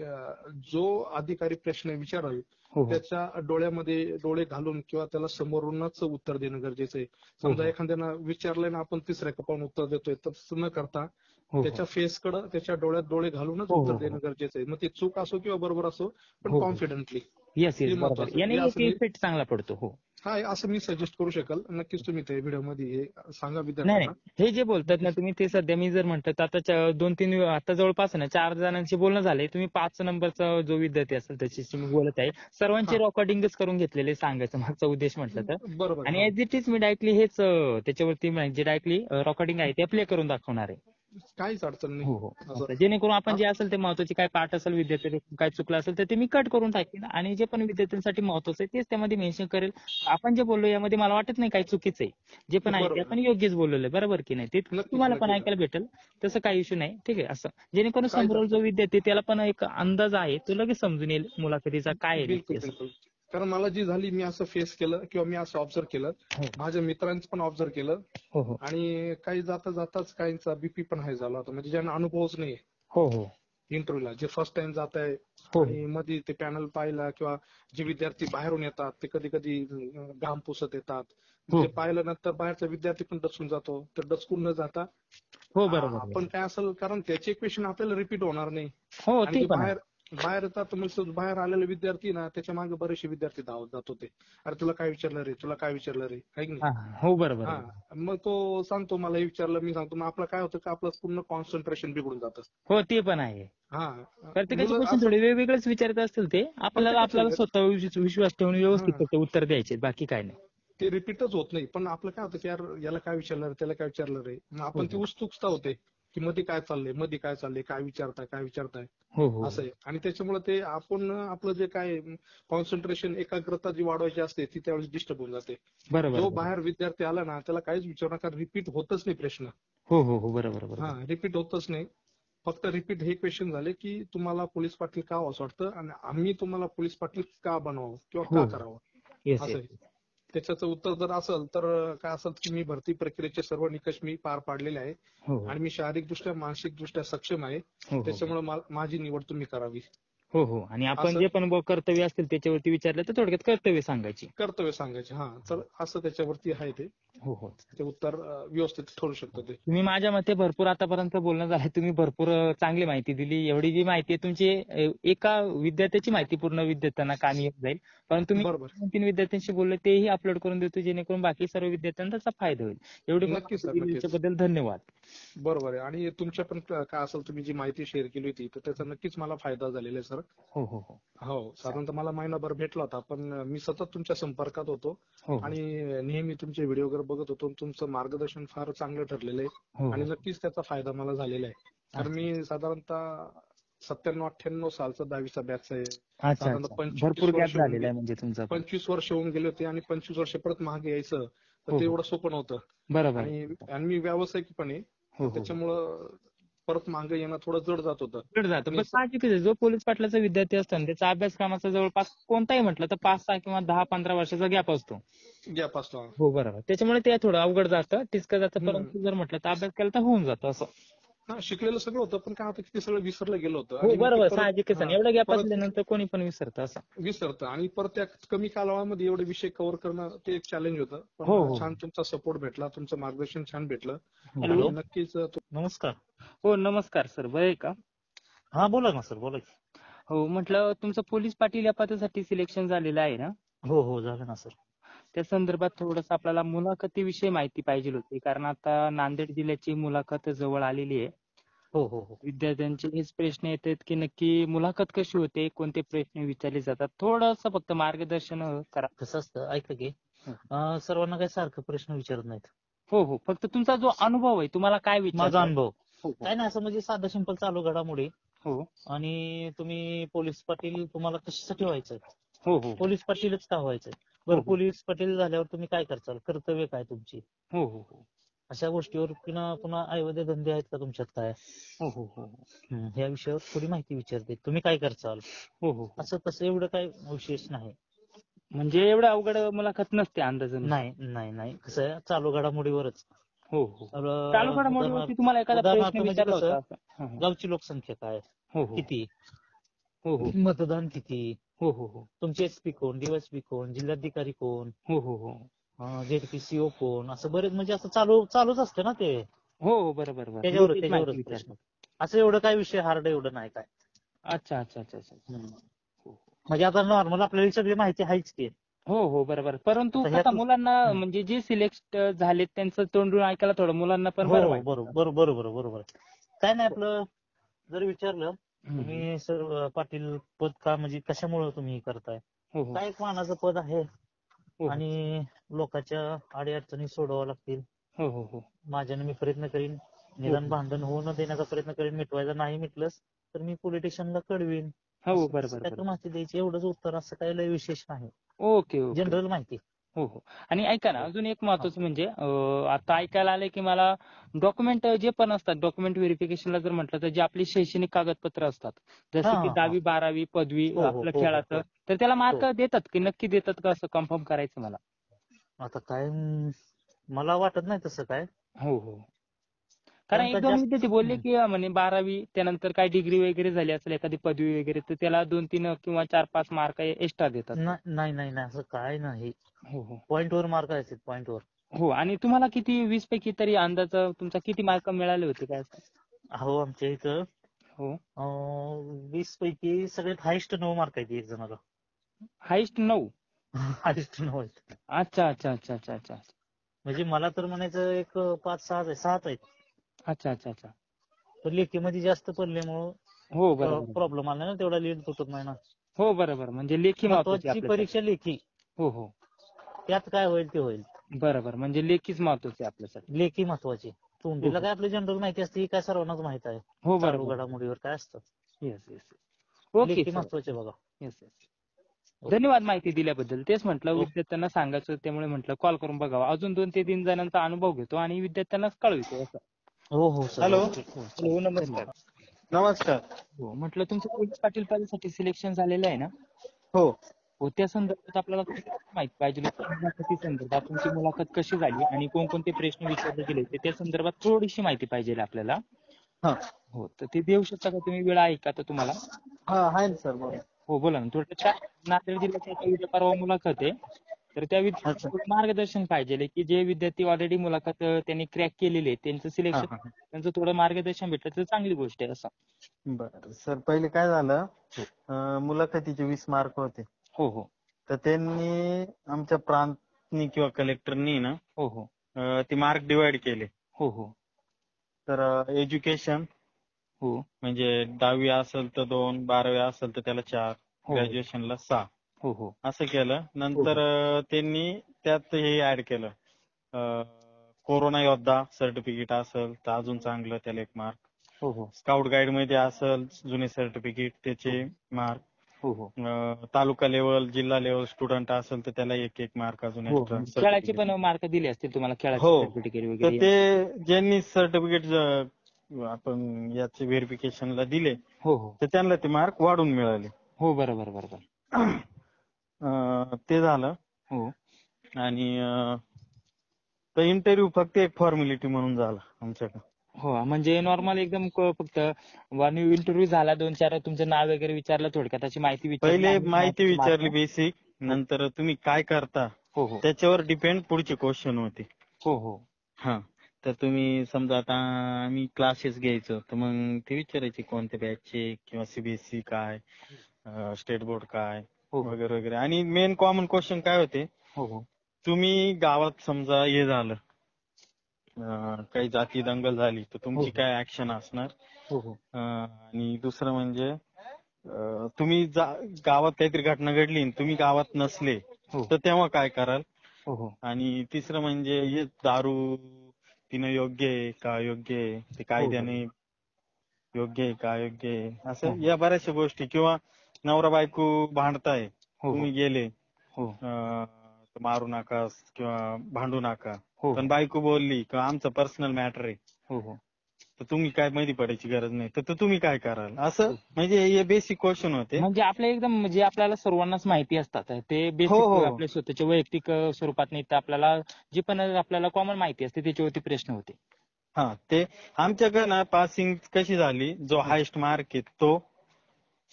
जो अधिकारी प्रश्न विचाराल हो हो त्याच्या डोळ्यामध्ये डोळे घालून किंवा त्याला समोरूनच उत्तर देणं गरजेचं आहे. हो समजा हो एखाद्यानं विचारलंय ना, आपण तिसऱ्या कपाळून उत्तर देतोय, तसं न करता हो त्याच्या फेसकडं, त्याच्या डोळ्यात डोळे घालूनच हो उत्तर हो देणं हो गरजेचं आहे. मग ते चूक असो किंवा बरोबर असो, पण हो हो. कॉन्फिडेंटली. येस हे येस बरोबर, महत्वाचं याने आहे. एक इफेक्ट चांगला पडतो. हो. असं मी सजेस्ट करू शकाल. नक्कीच तुम्ही त्या व्हिडिओमध्ये हे सांगा नाही विद्यार्थ्यांना. नाही, हे जे बोलतात ना तुम्ही, ते सध्या मी जर म्हणतात आता 2-3 आता जवळपास ना 4 जणांशी बोलणं झालंय. तुम्ही 5 नंबरचा जो विद्यार्थी असेल त्याच्याशी मी बोलत आहे. सर्वांची हा रेकॉर्डिंगच करून घेतलेले, सांगायचं मागचा उद्देश म्हटलं तर. बरोबर. आणि as it is me directly हेच त्याच्यावरती जे डायरेक्टली रेकॉर्डिंग आहे ते प्ले करून दाखवणार आहे. काहीच अडचण नाही हो हो. असं. आता जेणेकरून आपण हा, जे असेल ते महत्वाचे काय पाठ असेल, विद्यार्थी काय चुकलं असेल तर ते मी कट करून टाकेन, आणि जे पण विद्यार्थ्यांसाठी महत्वाचं आहे तेच त्यामध्ये मेन्शन करेल. आपण जे बोललो यामध्ये मला वाटत नाही काही चुकीचं आहे. जे पण आहे ते बरोबर. आपण योग्यच बोललेलं आहे, बरोबर की नाही, ते नक्कीच तुम्हाला पण नक्कीच ऐकायला भेटेल. तसं काही इश्यू नाही, ठीक आहे. असं जेणेकरून काहीच समोर अडचण जो विद्यार्थी त्याला पण एक अंदाज आहे, तो लगेच समजून येईल मुलाखतीचा काय आहे बिलकुल नक्की असं. बिलकुल. कारण मला जी झाली, मी असं फेस केलं किंवा मी असं ऑब्झर्व केलं, हो माझ्या मित्रांचं पण ऑब्झर्व केलं. हो हो आणि काही जाता जाताच काहींचा बीपी पण हाय झाला होता, म्हणजे ज्यांना अनुभवच नाही हो हो इंटरव्ह्यूला, जे फर्स्ट टाइम जात आहे. हो आणि मध्ये ते पॅनल पाहिला किंवा जे विद्यार्थी बाहेरून येतात ते कधी कधी घाम पुसत येतात. हो ते पाहिल्यानंतर बाहेरचा विद्यार्थी पण डसून जातो. तर डचकून न जाता हो बरोबर आपण काय असेल, कारण त्याचे क्वेश्चन आपल्याला रिपीट होणार नाही. हो, आणि ते जे पण आहे. बाहेर बाहेर येतात, मग बाहेर आलेले विद्यार्थी ना, त्याच्या मागे बरेचसे विद्यार्थी धावत जात होते. अरे तुला काय विचारलं रे, तुला काय विचारलं रे, आहे की नाही. हा हो बरोबर हा, मग तो सांगतो मला हे विचारलं, मी सांगतो. मग आपलं काय होतं की आपलं पूर्ण कॉन्सन्ट्रेशन बिघडून जातं. हो, ते पण आहे. हा, प्रत्येकाचे मुलं क्वेश्चन असं थोडे वेगवेगळेच विचारत असतील ते, आपल्याला प्रत्येकाचे स्वतः विश्वास ठेवून व्यवस्थित हा फक्त उत्तर द्यायचे, बाकी काय नाही. ते रिपीटच होत नाही. पण आपलं काय होतं की यार याला काय विचारलं रे, त्याला काय विचारलं रे, मग हो आपण ती हो उत्सुकता होते की मध्ये काय चाललंय, काय विचारताय हो हो असं आहे. आणि त्याच्यामुळे ते आपण आपलं जे काय कॉन्सन्ट्रेशन, एकाग्रता जी वाढवायची असते ती त्यावेळेस डिस्टर्ब होऊन जाते. बरोबर जो बरोबर. बाहेर विद्यार्थी आला ना, त्याला काहीच विचारू नका, रिपीट होतच नाही प्रश्न. हो हो हो बरोबर बरोबर. रिपीट होतच नाही. फक्त रिपीट हे क्वेश्चन झाले की तुम्हाला पोलीस पाटील का असं वाटतं आणि आम्ही तुम्हाला पोलीस पाटील का बनवावं किंवा का करावं येस असं येस. आहे. त्याच्याचं उत्तर जर असेल तर काय असेल की मी भरती प्रक्रियेचे सर्व निकष मी पार पाडलेले आहे हो हो आणि मी शारीरिकदृष्ट्या मानसिकदृष्ट्या सक्षम आहे. हो हो त्याच्यामुळे माझी निवड तुम्ही करावी. हो हो. आणि आपण असं जे पण कर्तव्य असतील त्याच्यावरती विचारलं तर थोडक्यात कर्तव्य सांगायची. कर्तव्य सांगायचे. हा, तर असं त्याच्यावरती आहे ते हो हो. उत्तर व्यवस्थित ठरू शकतं ते. तुम्ही माझ्या मते भरपूर आतापर्यंत बोलणं झालं, तुम्ही भरपूर चांगली माहिती दिली. एवढी जी माहिती आहे तुमची एका विद्यार्थ्याची माहिती पूर्ण विद्यार्थ्यांना कामी येत जाईल. पण तुम्ही बरोबर. 2-3 विद्यार्थ्यांशी बोलले तेही अपलोड करून देतो, जेणेकरून बाकी सर्व विद्यार्थ्यांना त्याचा फायदा होईल. एवढी नक्कीच सर, माहिती नक्कीच. दिल्याबद्दल धन्यवाद. बरोबर आहे. आणि तुमच्या पण काय असेल तुम्ही जी माहिती शेअर केली होती तर त्याचा नक्कीच मला फायदा झालेला आहे सर. हो हो हो हो, साधारणतः मला महिनाभर भेटला होता, पण मी सतत तुमच्या संपर्कात होतो हो आणि नेहमी तुमचे व्हिडिओ वगैरे बघत होतो. तुमचं मार्गदर्शन फार चांगलं ठरलेलं आहे हो आणि हो. नक्कीच त्याचा फायदा मला झालेला आहे. तर मी साधारणतः 97-98 सालचा 10वीचा बॅच आहे. अच्छा साधारणतः अच्छा. 25 भरपूर गॅप वर्ष होऊन झालेला आहे गेले. म्हणजे तुमचा पण. 25 वर्ष होऊन गेले होते आणि 25 वर्ष परत मागे यायचं हो, तर ते हो. एवढं सोपं नव्हतं. बरोबर. आणि मी व्यावसायिक पण आहे. हो हो. त्याच्यामुळं परत मागे येणं थोडं जड जात होतं. जड जातं. आणि पण साहजिकच आहे, जो पोलीस पाटलाचा विद्यार्थी असतो ना त्याचा अभ्यासक्रमाचा जवळपास कोणताही म्हटलं तर 5-6 किंवा 10-15 वर्षाचा गॅप असतो. गॅप असतो. हो बरोबर. त्याच्यामुळे ते थोडं अवघड जातं, टिचकं जातं. हम्म. परंतु जर म्हटलं तर अभ्यास केला तर होऊन जातं असं. हा, शिकलेलं सगळं होतं, पण काय होतं की ते सगळं विसरलं गेलं होतं. हो आणि मग ते बरोबर, परत साहजिकच आहे. हा, एवढा गॅप परत असल्यानंतर कोणी पण विसरतं असं. विसरतं आणि परत त्या कमी कालावधीमध्ये एवढे विषय कव्हर करणं ते एक चॅलेंज होतं. हो, पण हो. छान तुमचा सपोर्ट भेटला, तुमचं मार्गदर्शन छान भेटलं. हॅलो. आणि नक्कीच नमस्कार. हो नमस्कार सर, बरं आहे का? हा बोला ना सर, बोला की. हो म्हटलं तुमचं पोलीस पाटील या पदासाठी सिलेक्शन झालेलं आहे ना? हो हो झालं ना सर. त्या संदर्भात थोडंसं आपल्याला मुलाखतीविषयी माहिती पाहिजे होती, कारण आता नांदेड जिल्ह्याची मुलाखत जवळ आलेली आहे. हो हो हो. विद्यार्थ्यांचे हेच प्रश्न येतात की नक्की मुलाखत कशी होते, कोणते प्रश्न विचारले जातात, थोडंसं फक्त मार्गदर्शन करा. कसं असतं ऐका की सर्वांना काही सारखं प्रश्न विचारत नाहीत. हो हो. फक्त तुमचा जो अनुभव आहे, तुम्हाला काय माझा विचार? अनुभव हो काय नाही, असं म्हणजे साधा सिंपल चालू घडामोडी. हो आणि तुम्ही पोलीस पाटील तुम्हाला कशासाठी व्हायचंय, हो हो पोलीस पाटीलच का व्हायचंय, हो, बरं हो. पोलीस पाटील झाल्यावर तुम्ही काय करचाल, कर्तव्य काय तुमची, हो हो हो अशा गोष्टीवर पुन्हा ऐवढे धंदे आहेत का तुमच्यात काय, हो हो हो ह्या विषयावर थोडी माहिती विचारते. तुम्ही काय करचाल, हो हो. असं तसं एवढं काही विशेष नाही. म्हणजे एवढं अवघड मुलाखत नसते अंदाजाने. नाही नाही नाही, कसं आहे चालू घडामोडीवरच. हो हो. तर, चालू घडामोडीवरती तुम्हाला एखादा उदाहरणार्थ प्रश्न म्हणजे विचारला कसं, होता असं? हो गावची लोकसंख्या काय, हो हो किती, हो हो मतदान किती, हो हो हो तुमचे एसपी कोण, डीवायसपी कोण, जिल्हाधिकारी कोण, हो हो हो जेडपीसीओ कोण, असं बरेच म्हणजे असं चालूच असतं ना ते. हो हो बरोबर बरोबर. त्याच्यावरच माहिती प्रश्न. विचारतो. असं एवढं काय विषय हार्ड एवढं नाही काय. अच्छा अच्छा अच्छा अच्छा. म्हणजे आता नॉर्मल आपल्याला सगळी माहिती आहेच की. हो हो बरोबर. परंतु आता आता ह्यात- मुलांना म्हणजे जे सिलेक्ट झालेत त्यांचं तोंडून ऐकायला थोडं मुलांना पण हो बरं हो वाटतं. बरोबर. काय नाही, आपलं जर विचारलं तुम्ही सर पाटील पद का, म्हणजे कशामुळे तुम्ही हे करताय, हो हो काय एक मानाचं पद आहे हो आणि लोकांच्या अडीअडचणी सोडवावं लागतील. हो हो हो माझ्याने मी प्रयत्न करीन, निदान भांडण होऊ न देण्याचा प्रयत्न करीन. मिटवायचं नाही मिटलंच तर मी पोलीस स्टेशनला कळवीन. हो असं बरोबर त्यातून बरोबर. माहिती द्यायची, एवढंच उत्तर. असं काही लय विशेष नाही, ओके ओके. जनरल माहिती. हो हो. आणि ऐका ना, अजून एक महत्वाचं म्हणजे आता ऐकायला आलंय की मला डॉक्युमेंट जे पण असतात, डॉक्युमेंट व्हेरिफिकेशनला जर म्हटलं तर जे आपली शैक्षणिक कागदपत्र असतात, जसे की हा. 10वी 12वी पदवी हो, हो, आपलं हो, खेळाचं, हो. तर त्याला मार्क हो. देतात की नक्की देतात का, असं कन्फर्म करायचं मला. आता काय मला वाटत नाही तसं काय. हो हो. कारण कारण एक दोन जास्त- विद्यार्थी बोलले की म्हणे 12वी त्यानंतर काय डिग्री वगैरे झाली असेल, एखादी पदवी वगैरे, तर त्याला 2-3 किंवा 4-5 मार्क एक्स्ट्रा देतात. नाही असं काय नाही. हो हो पॉइंटवर मार्क आहेत, पॉइंटवर. हो. आणि तुम्हाला किती 20 पैकी तरी अंदाज तुमचा किती मार्क मिळाले होते काय असं? हो, आमच्या इथं हो. 20 पैकी सगळ्यात हायेस्ट 9 मार्क आहेत एक जणाला. हायस्ट 9? हायेस्ट 9 आहेत. अच्छा अच्छा अच्छा अच्छा अच्छा. म्हणजे मला तर म्हणायचं एक 5-6 आहेत. अच्छा अच्छा अच्छा. पण लेखीमध्ये जास्त पडल्यामुळं हो बरोबर. प्रॉब्लेम आला ना, तेवढा लीड तुटत नाही ना. हो बरोबर. म्हणजे लेखी महत्वाची महत्वाची आपल्यासाठी. परीक्षा लेखी, हो हो त्यात काय होईल ते होईल. बरोबर. म्हणजे लेखीच महत्वाची आपल्यासाठी. लेखी महत्वाची. तोंडीला हो. काय आपली जनरल माहिती असते, ही काय सर्वांनाच माहित आहे. हो चालू बरोबर. घडामोडीवर काय असतं, येस येस. ओके लेखी सर. महत्वाचे बघा. Yes yes. धन्यवाद माहिती दिल्याबद्दल. तेच म्हटलं ओके. विद्यार्थ्यांना सांगायचं, त्यामुळे म्हटलं कॉल करून बघावा. अजून 2 ते 3 जणांचा अनुभव घेतो आणि विद्यार्थ्यांना कळवितो असं. हो सर. हॅलो. ओके. हॅलो नमस्कार. नमस्कार. हो, म्हटलं तुमचं पोलीस पाटील पदासाठी सिलेक्शन झालेलं आहे ना? हो. हो, त्या संदर्भात आपल्याला थोडी माहिती पाहिजे होती. मुलाखती संदर्भात तुमची मुलाखत कशी झाली आणि कोणकोणते प्रश्न विचारले गेले होते त्या संदर्भात थोडीशी माहिती पाहिजे आपल्याला. हा हो, तर ते देऊ शकता का तुम्ही? वेळ आहे का आता तुम्हाला? हा आहे ना सर, बोला. हो, बोला ना. थोडं नांदेड जिल्ह्याची आता उद्या परवा मुलाखत आहे, तर त्या अच्छा. विद्यार्थ्यांना मार्गदर्शन पाहिजे की जे विद्यार्थी ऑलरेडी मुलाखत त्यांनी क्रॅक केलेली आहे त्यांचं हा सिलेक्शन, हा त्यांचं थोडं मार्गदर्शन भेटलं तर चांगली गोष्ट आहे असं. बरं सर, पहिले काय झालं, हो. मुलाखतीचे 20 मार्क होते. हो हो तर त्यांनी आमच्या प्रांतनी किंवा कलेक्टरनी ना हो हो ते मार्क डिवाइड केले. हो हो तर एज्युकेशन हो म्हणजे 10वी असेल तर 2, 12वी असेल तर त्याला 4, हो. ग्रॅज्युएशनला 6 हो हो असं केलं. नंतर त्यांनी त्यात हे ऍड केलं, कोरोना योद्धा सर्टिफिकेट असेल तर अजून चांगलं, त्याला 1 मार्क. हो हो स्काउट गाईड मध्ये असेल जुने सर्टिफिकेट त्याचे मार्क. हो हो तालुका लेवल, जिल्हा लेवल स्टुडंट असेल तर त्याला 1 मार्क अजून हो एक्स्ट्रा. खेळाचे पण मार्क दिले असतील तुम्हाला, खेळाचे हो. सर्टिफिकेट तर वगैरे. ते ज्यांनी सर्टिफिकेट आपण याचे व्हेरिफिकेशनला दिले हो हो तर त्यांना ते मार्क वाढून मिळाले. हो बरोबर बरोबर. ते झालं. हो आणि इंटरव्ह्यू फक्त एक फॉर्मॅलिटी म्हणून झाला आमच्याकडे. हो, म्हणजे नॉर्मल एकदम फक्त इंटरव्ह्यू झाला, 2-4 तुमचं नाव वगैरे विचारलं, थोडक्यात अशी माहिती विचारली. पहिले आणि माहिती marks. विचारली बेसिक, नंतर तुम्ही काय करता हो हो त्याच्यावर डिपेंड पुढचे क्वेश्चन होते. हो हो हा, तर तुम्ही समजा आता आम्ही क्लासेस घ्यायचो तर मग ते विचारायचे कोणत्या बॅचचे किंवा सीबीएसई काय, स्टेट बोर्ड काय हो हो वगैरे वगैरे. आणि मेन कॉमन क्वेश्चन काय होते, हो हो तुम्ही गावात समजा हे झालं, काही जाती दंगल झाली तर तुमची हो. काय ऍक्शन असणार. हो हो आणि दुसरं म्हणजे तुम्ही गावात काहीतरी घटना घडली आणि तुम्ही गावात नसले हो तर तेव्हा काय कराल. हो हो आणि तिसरं म्हणजे हे दारू पिणं योग्य आहे का अयोग्य आहे, ते कायद्याने योग्य आहे का अयोग्य आहे, असं या बऱ्याचशा गोष्टी. किंवा नवरा बायको भांडताय, हो तुम्ही गेले, हो तर मारू नका किंवा भांडू नका, हो पण बायको बोलली किंवा आमचं पर्सनल मॅटर आहे हो हो तर तुम्ही काय मध्ये पडायची गरज नाही, तर तुम्ही काय कराल. असं म्हणजे हे बेसिक क्वेश्चन होते. म्हणजे आपल्या एकदम जे आपल्याला सर्वांनाच माहिती असतात ते हो, बेसिक हो. आपल्या स्वतःच्या वैयक्तिक स्वरूपात नाही तर आपल्याला जी पण आपल्याला कॉमन माहिती असते त्याच्यावरती प्रश्न होते. हा, ते आमच्याकडे ना पासिंग कशी झाली, जो हायेस्ट मार्क आहे तो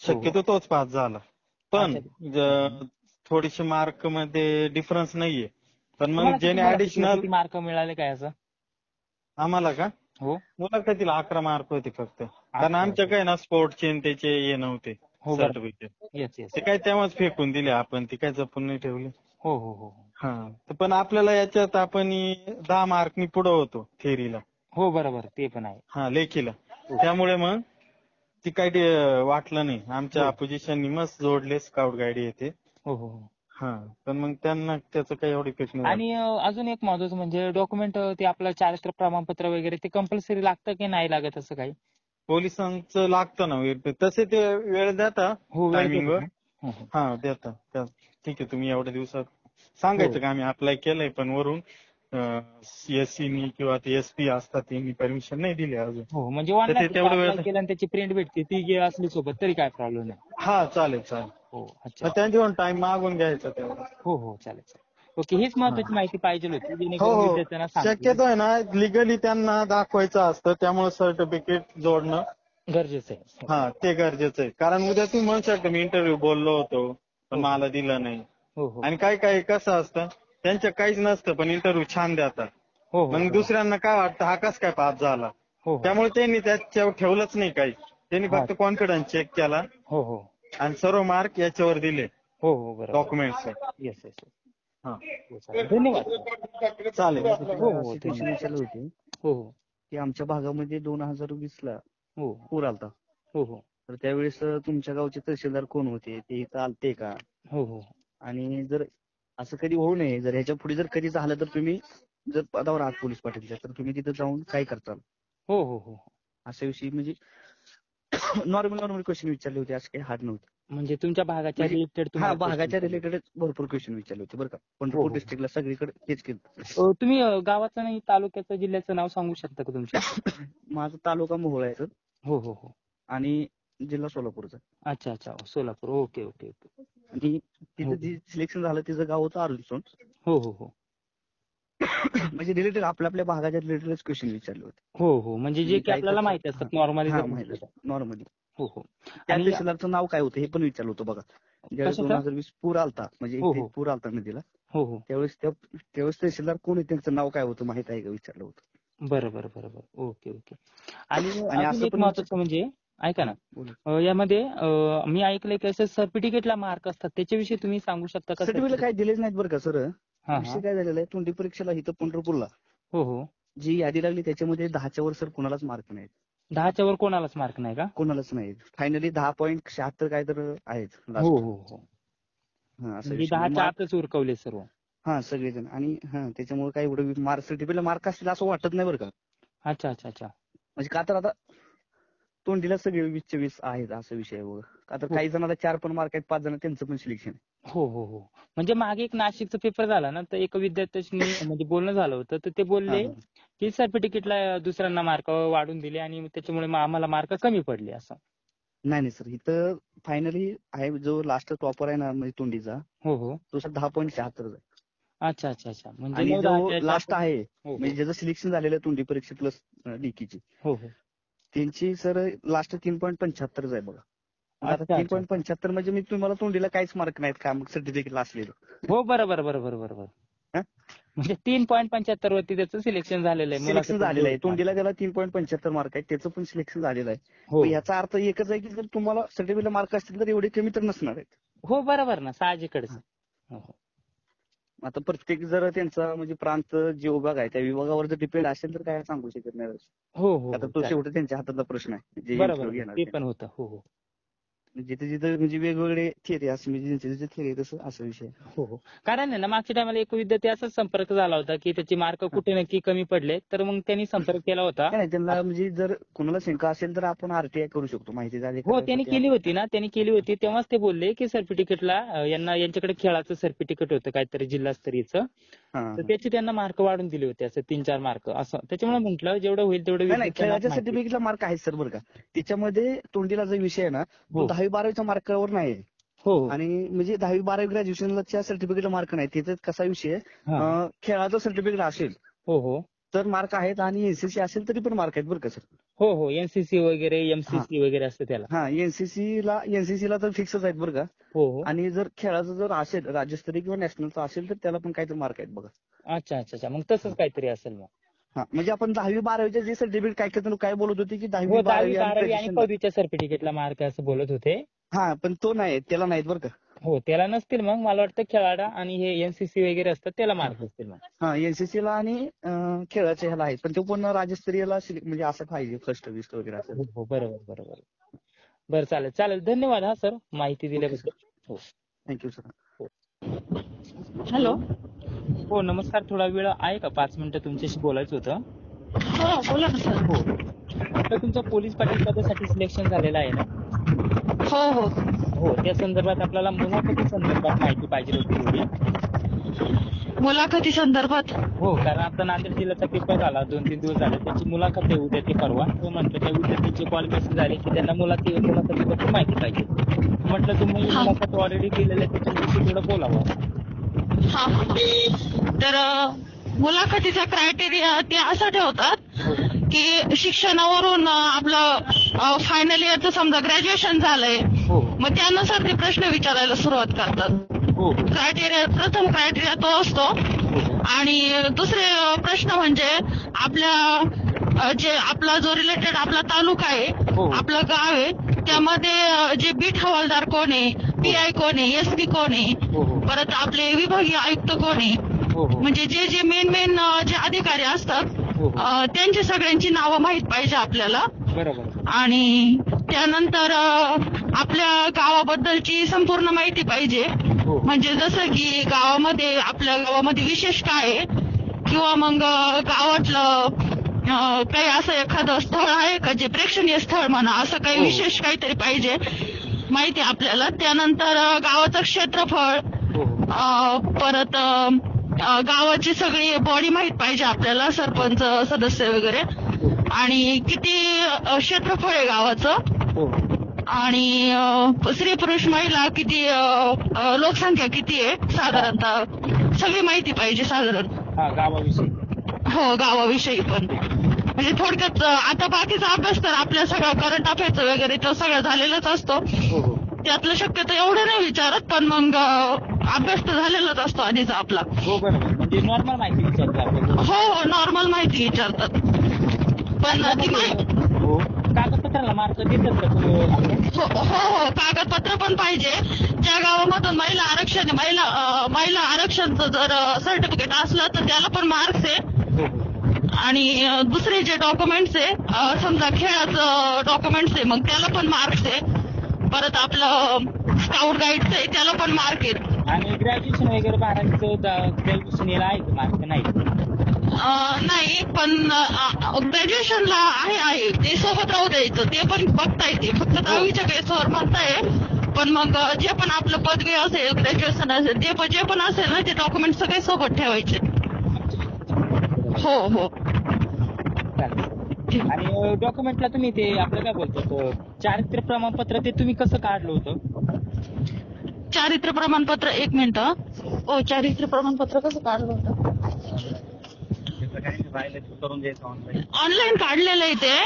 शक्यतो तोच पास झाला. पण थोडीशे मार्क मध्ये डिफरन्स नाहीये. पण मग ज्याने ऍडिशनल. किती मार्क मिळाले काय असं आम्हाला का, हो मुलाखतीला 11 मार्क होते फक्त. कारण अच्छा. आमच्याकडे ना स्पोर्टचे त्याचे हे नव्हते हो बरं. सर्टिफिकेट. येस येस ते काय तेव्हाच फेकून दिले आपण, ते काय जपून नाही ठेवले. हो हो हो हा, पण आपल्याला याच्यात आपण 10 मार्कनी पुढे होतो थेअरीला. हो बरोबर, ते पण आहे. हा, लेखीला. त्यामुळे मग ती काही वाटलं नाही. आमच्या हो. पोझिशननी मस्त जोडले स्काउट गाईड येते. हो हो हो हा, पण मग त्यांना त्याचं काही एवढी इफेक्ट नाही. आणि अजून एक महत्वाचं म्हणजे डॉक्युमेंट ते आपलं चारित्र्य प्रमाणपत्र वगैरे ते कंपल्सरी लागतं की नाही लागत असं काही? पोलिसांचं लागतं ना, तसे ते वेळ देता हो वेळ टायमिंगवर. देतात ना? हो, हो. हा, देता. ठीक आहे, तुम्ही एवढ्या दिवसात सांगायचं हो. का आम्ही अप्लाय केलंय, पण वरून एससीनी किंवा ते एसपी असतात त्यांनी परमिशन नाही दिली अजून. हो, म्हणजे तर ते तेवढं ऑनलाईन वेळ. केलं आणि त्याची प्रिंट भेटते ती असली सोबत तरी काय प्रॉब्लेम नाही. हा, चालेल चालेल. हो अच्छा. मग त्यांच्यावर टाइम मागून घ्यायचा तेवढा. हो हो चालेल चालेल. ओके, हीच महत्वाची माहिती पाहिजे होती हो जेणेकरून हो, विद्यार्थ्यांना सांगता शक्यतो आहे ना लिगली त्यांना दाखवायचं असतं, त्यामुळे सर्टिफिकेट जोडणं गरजेचं आहे. हा, ते गरजेचं आहे. कारण उद्या तुम्ही म्हणू शकता मी इंटरव्ह्यू बोललो होतो पण हो. मला दिलं नाही. हो हो आणि काय काय कसं असतं, त्यांच्या काहीच नसतं पण इंटरव्ह्यू छान देतात. हो हो मग दुसऱ्यांना काय वाटतं हा कस काय पास झाला. हो हो त्यामुळे त्यांनी त्याच्यावर ठेवलंच नाही काही. त्यांनी फक्त कॉन्फिडन्स चेक केला हो हो आणि सर्व मार्क याच्यावर दिले हो हो बरोबर. डॉक्युमेंट्स. Yes yes. हा, धन्यवाद. चालेल. हो हो असे क्वेश्चन विचारले होते हो हो की आमच्या भागामध्ये 2020 ला हो पूर आलता. हो हो तर त्यावेळेस तुमच्या गावचे तहसीलदार कोण होते, ते इथं आलते का? हो हो आणि जर असं कधी होऊ नये, जर ह्याच्या पुढे जर कधी झालं तर तुम्ही जर पदावर आहात पोलीस पाटीलच्या तर तुम्ही तिथं जाऊन काय करताल हो हो हो अशा विषयी म्हणजे नॉर्मल क्वेश्चन विचारले होते, असं काही हार्ड नव्हते. म्हणजे तुमच्या भागाच्या म्हणजे रिलेटेड हा, भागाच्या रिलेटेड भरपूर क्वेश्चन विचारले होते बरं का. पंढरपूर डिस्ट्रिक्टला सगळीकडे हेच केलं. तुम्ही गावाचं नाही तालुक्याचं जिल्ह्याचं नाव सांगू शकता का तुमच्या? माझा तालुका मोहोळ आहे सर. हो हो हो आणि जिल्हा सोलापूरचा. अच्छा अच्छा, सोलापूर. Okay okay okay. आणि तिथं जी सिलेक्शन झालं तिचं गाव होतं आरुलसोन. हो हो हो म्हणजे रिलेटेड आपल्या भागाच्या रिलेटेडच क्वेश्चन विचारले होते. हो हो, म्हणजे जे की आपल्याला माहिती असतात नॉर्मली. नॉर्मली. हो हो. त्या आणि तहसीलदारचं नाव काय होतं हे पण विचारलं होतं बघा. ज्यावेळेस कशाचं? 2020 पूर आलता, म्हणजे हो, इथे हो. पूर आलता नदीला, हो हो, त्यावेळेस तहसीलदार कोण आहे त्यांचं नाव काय होतं माहित आहे का विचारलं होतं. बरं बरं बरं बरं. Okay okay. आणि आणि अजून असं एक पण महत्वाचं म्हणजे ऐका ना, बोला. यामध्ये मी ऐकलंय की असं सर्टिफिकेटला मार्क असतात, त्याच्याविषयी तुम्ही सांगू शकता का? सर्टिफिकेट काय दिलेच नाहीत बरं का सर. हा विषय हा. काय झालेला आहे, तोंडी परीक्षेला इथं पंढरपूरला हो हो. जी यादी लागली त्याच्यामध्ये 10च्या वर सर कुणालाच मार्क नाहीत. 10च्या वर कोणालाच मार्क नाही का? कोणालाच नाहीत. फायनली 10.76 काय तर आहेत हो लास्ट. हो हो. हा असं म्हणजे विषय. 10च्या आतच उरकवले सर्व. हा सगळेजण. आणि त्याच्यामुळे काय एवढं मार्क सर्टिफिकेटला मार्क असतील असं वाटत नाही बरं का. अच्छा अच्छा अच्छा. म्हणजे का तर आता तोंडीला सगळे 20चे 20 आहेत असा विषय आहे बघा. का तर काही जणांना 4 पण मार्क आहेत, 5 जण त्यांचं पण सिलेक्शन आहे. हो हो हो. म्हणजे मागे एक नाशिकचा पेपर झाला ना, तर एका विद्यार्थ्याशी म्हणजे बोलणं झालं होतं, तर ते बोलले की सर्टिफिकेटला दुसऱ्यांना मार्क वाढून दिले आणि त्याच्यामुळे आम्हाला मार्क कमी पडले असं. नाही सर, इथं फायनली आहे जो लास्ट टॉपर आहे ना म्हणजे तोंडीचा, हो हो. तो सर 10.76 आहे. अच्छा अच्छा अच्छा. म्हणजे आणि 9-10 जो च्या लास्ट आहे हो, म्हणजे ज्याचं सिलेक्शन झालेलं आहे तोंडी परीक्षा प्लस लेखीची, हो हो. त्यांची सर लास्ट 3.75 आहे बघा. मग आता अच्छा, अच्छा. 3.75 म्हणजे मी तुम्हाला तोंडीला काहीच मार्क नाहीत का मग सर्टिफिकेटला असलेलं. हो बरोबर बरोबर बरोबर. हा? म्हणजे 3.75 वरती त्याचं सिलेक्शन झालेलं आहे. सिलेक्शन झालेलं आहे. तोंडीला त्याला 3.75 मार्क आहे, त्याचं पण सिलेक्शन झालेलं आहे. हो पण याचा अर्थ एकच आहे की जर तुम्हाला सर्टिफिकेटला मार्क असतील तर एवढे कमी तर नसणार आहेत. हो बरोबर ना, साहजिकच. हो हो. आता प्रत्येक जर त्यांचा म्हणजे प्रांत जे विभाग आहे त्या विभागावर जर डिपेंड असेल तर काय सांगू शकत नाही. हो हो आता हो. तो शेवटी त्यांच्या हातातला प्रश्न आहे जे बरोबर interview घेणार ते ते. पण होतं. हो हो. जिथे जिथे म्हणजे वेगवेगळे थिअरी असं म्हणजे जिथे जिथे थिअरी तसं असा विषय. हो हो. कारण आहे ना, मागच्या टायमाला एक विद्यार्थी असाच संपर्क झाला होता की त्याचे मार्क कुठे नक्की कमी पडले, तर मग त्यांनी संपर्क केला होता. नाही त्यांना म्हणजे जर कोणाला शंका असेल तर आपण आरटीआय करू शकतो, माहिती झाली. हो त्यांनी केली होती ना, त्यांनी केली होती. तेव्हाच ते बोलले की सर्टिफिकेटला यांच्याकडे खेळाचं सर्टिफिकेट होतं काहीतरी जिल्हास्तरीयचं, तर त्याचे त्यांना मार्क वाढून दिले होते असं 3-4 मार्क असं. त्याच्यामुळे म्हटलं जेवढं होईल तेवढं नाही खेळाच्या सर्टिफिकेटला मार्क आहेत सर बरं का. त्याच्यामध्ये तोंडीला जो विषय आहे ना तो 10वी-12वीच्या मार्कावर नाही. हो आणि म्हणजे 10वी-12वी ग्रॅज्युएशनच्या सर्टिफिकेटला मार्क नाही. त्याचा कसा विषय खेळाचं सर्टिफिकेट असेल हो हो तर मार्क आहेत आणि एनसीसी असेल तरी पण मार्क आहेत बरं का सर. हो हो. एनसीसी वगैरे एमसीसी वगैरे असतं त्याला. हा एनसीसीला तर फिक्सच आहेत बरं का. हो. आणि जर खेळाचं जर असेल राज्यस्तरीय किंवा नॅशनलचं असेल तर त्याला पण काहीतरी मार्क आहेत बघा. अच्छा अच्छा अच्छा. मग तसंच काहीतरी असेल मग. हा म्हणजे आपण 10वी-12वीचे जे सर्टिफिकेट काय बोलत होते की 10वी हो 12वी 10वी-12वी आणि आणि पदवीच्या सर्टिफिकेटला मार्क असं बोलत होते. हा पण तो नाही, त्याला नाहीत बरं का. हो त्याला नसतील. मग मला वाटतं खेळाडा आणि हे एनसीसी वगैरे असतात त्याला मार्क असतील मग. हा एनसीसीला आणि खेळाच्या ह्याला आहेत, पण तो पण राज्यस्तरीयला म्हणजे असं पाहिजे फर्स्ट लिस्ट वगैरे असं. हो बरोबर बरोबर. बरं चालेल चालेल. धन्यवाद हा सर माहिती दिल्याबद्दल. हो थँक्यू सर. हॅलो. हो नमस्कार. थोडा वेळ आहे का? 5 मिनिटं तुमच्याशी बोलायचं होतं. हो बोला ना सर. हो तर तुमचं पोलीस पाटील पदासाठी सिलेक्शन झालेलं आहे ना? हो हो. हो त्या संदर्भात आपल्याला मुलाखती संदर्भात माहिती पाहिजे होती थोडी. मुलाखती संदर्भात. हो कारण आता नांदेड जिल्ह्याचा पेपर झाला 2-3 दिवस झाले, त्याची मुलाखत आहे उद्या ते परवा. तो म्हटलं त्या विद्यार्थ्यांचे कॉल मेसेज झाले की त्यांना मुलाखतीबद्दल माहिती पाहिजे. म्हटलं तुम्ही मुलाखत ऑलरेडी दिलेलं आहे त्याच्याविषयी थोडं बोलावं. हा तर मुलाखतीचा क्रायटेरिया ते असा ठेवतात की शिक्षणावरून आपलं फायनल इयरचं समजा ग्रॅज्युएशन झालंय मग त्यानुसार ते प्रश्न विचारायला सुरुवात करतात. प्रथम क्रायटेरिया तो असतो. आणि दुसरे प्रश्न म्हणजे आपला जो रिलेटेड आपला तालुका आहे आपलं गाव आहे त्यामध्ये जे बीट हवालदार कोण आहे, पीआय कोण आहे, एसपी कोण आहे, परत आपले विभागीय आयुक्त कोण आहे, म्हणजे जे मेन जे अधिकारी असतात त्यांची सगळ्यांची नावं माहित पाहिजे आपल्याला. आणि त्यानंतर आपल्या गावाबद्दलची संपूर्ण माहिती पाहिजे. म्हणजे जसं की आपल्या गावामध्ये विशेष काय आहे किंवा मग गावातलं काही असं एखादं स्थळ आहे का जे प्रेक्षणीय स्थळ म्हणा असं काही विशेष काहीतरी पाहिजे माहिती आपल्याला. त्यानंतर गावाचं क्षेत्रफळ, परत गावाची सगळी बॉडी माहित पाहिजे आपल्याला, सरपंच सदस्य वगैरे. आणि किती क्षेत्रफळ आहे गावाचं, हो आणि स्त्री पुरुष महिला किती, लोकसंख्या किती आहे साधारणतः, सगळी माहिती पाहिजे साधारण. हा गावाविषयी. हो गावाविषयी पण. म्हणजे थोडक्यात आता बाकीचा अभ्यास तर आपल्या सगळं करंट अफेअर्स वगैरे तो सगळं झालेलाच असतो. हो हो त्यातलं शक्यतो एवढं नाही विचारत, पण मग अभ्यास तर झालेलाच असतो आधीचा आपला. हो बरोबर. म्हणजे नॉर्मल माहिती विचारतो आपल्याला. हो हो नॉर्मल माहिती विचारतात. पण ती हो कागदपत्राला मार्क देतात का तुम्ही? हो हो कागदपत्र पण पाहिजे. ज्या गावामधून महिला आरक्षण महिला आरक्षणचं जर सर्टिफिकेट असलं तर त्याला पण मार्क्स आहे. आणि दुसरे जे डॉक्युमेंट्स आहे, समजा खेळाचं डॉक्युमेंट्स आहे मग त्याला पण मार्क्स आहे. परत आपलं स्काउट गाईडचं आहे त्याला पण मार्क आहेत. आणि ग्रॅज्युएशन वगैरे 12वीचं ग्रॅज्युएशन याला आहे का मार्क? नाही नाही, पण ग्रॅज्युएशनला आहे ते सोबत राहू द्यायचं, ते पण बघता येते. फक्त 10वीच्या केसवर म्हणताय, पण मग जे पण आपलं पदवी असेल, ग्रॅज्युएशन असेल, जे पण असेल ना ते डॉक्युमेंट सगळे सोबत ठेवायचे. हो हो आणि डॉक्युमेंटला तुम्ही ते आपलं काय बोलतो चारित्र्य प्रमाणपत्र ते तुम्ही कसं काढलं होतं? चारित्र्य प्रमाणपत्र, एक मिनिट. हो चारित्र्य प्रमाणपत्र कसं काढलं होतं? ऑनलाईन काढलेलं आहे ते.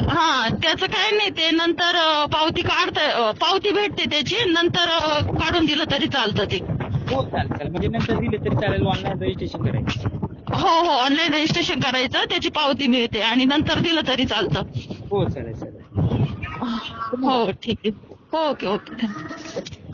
हा त्याचं काय नाही, ते नंतर पावती भेटते त्याची, नंतर काढून दिलं तरी चालतं ते. हो चालेल. म्हणजे नंतर दिले तरी चालेल, ऑनलाईन रजिस्ट्रेशन करायचं. हो हो ऑनलाईन रजिस्ट्रेशन करायचं, त्याची पावती मिळते आणि नंतर दिलं तरी चालतं. हो चालेल. हो ठीक आहे. Okay okay.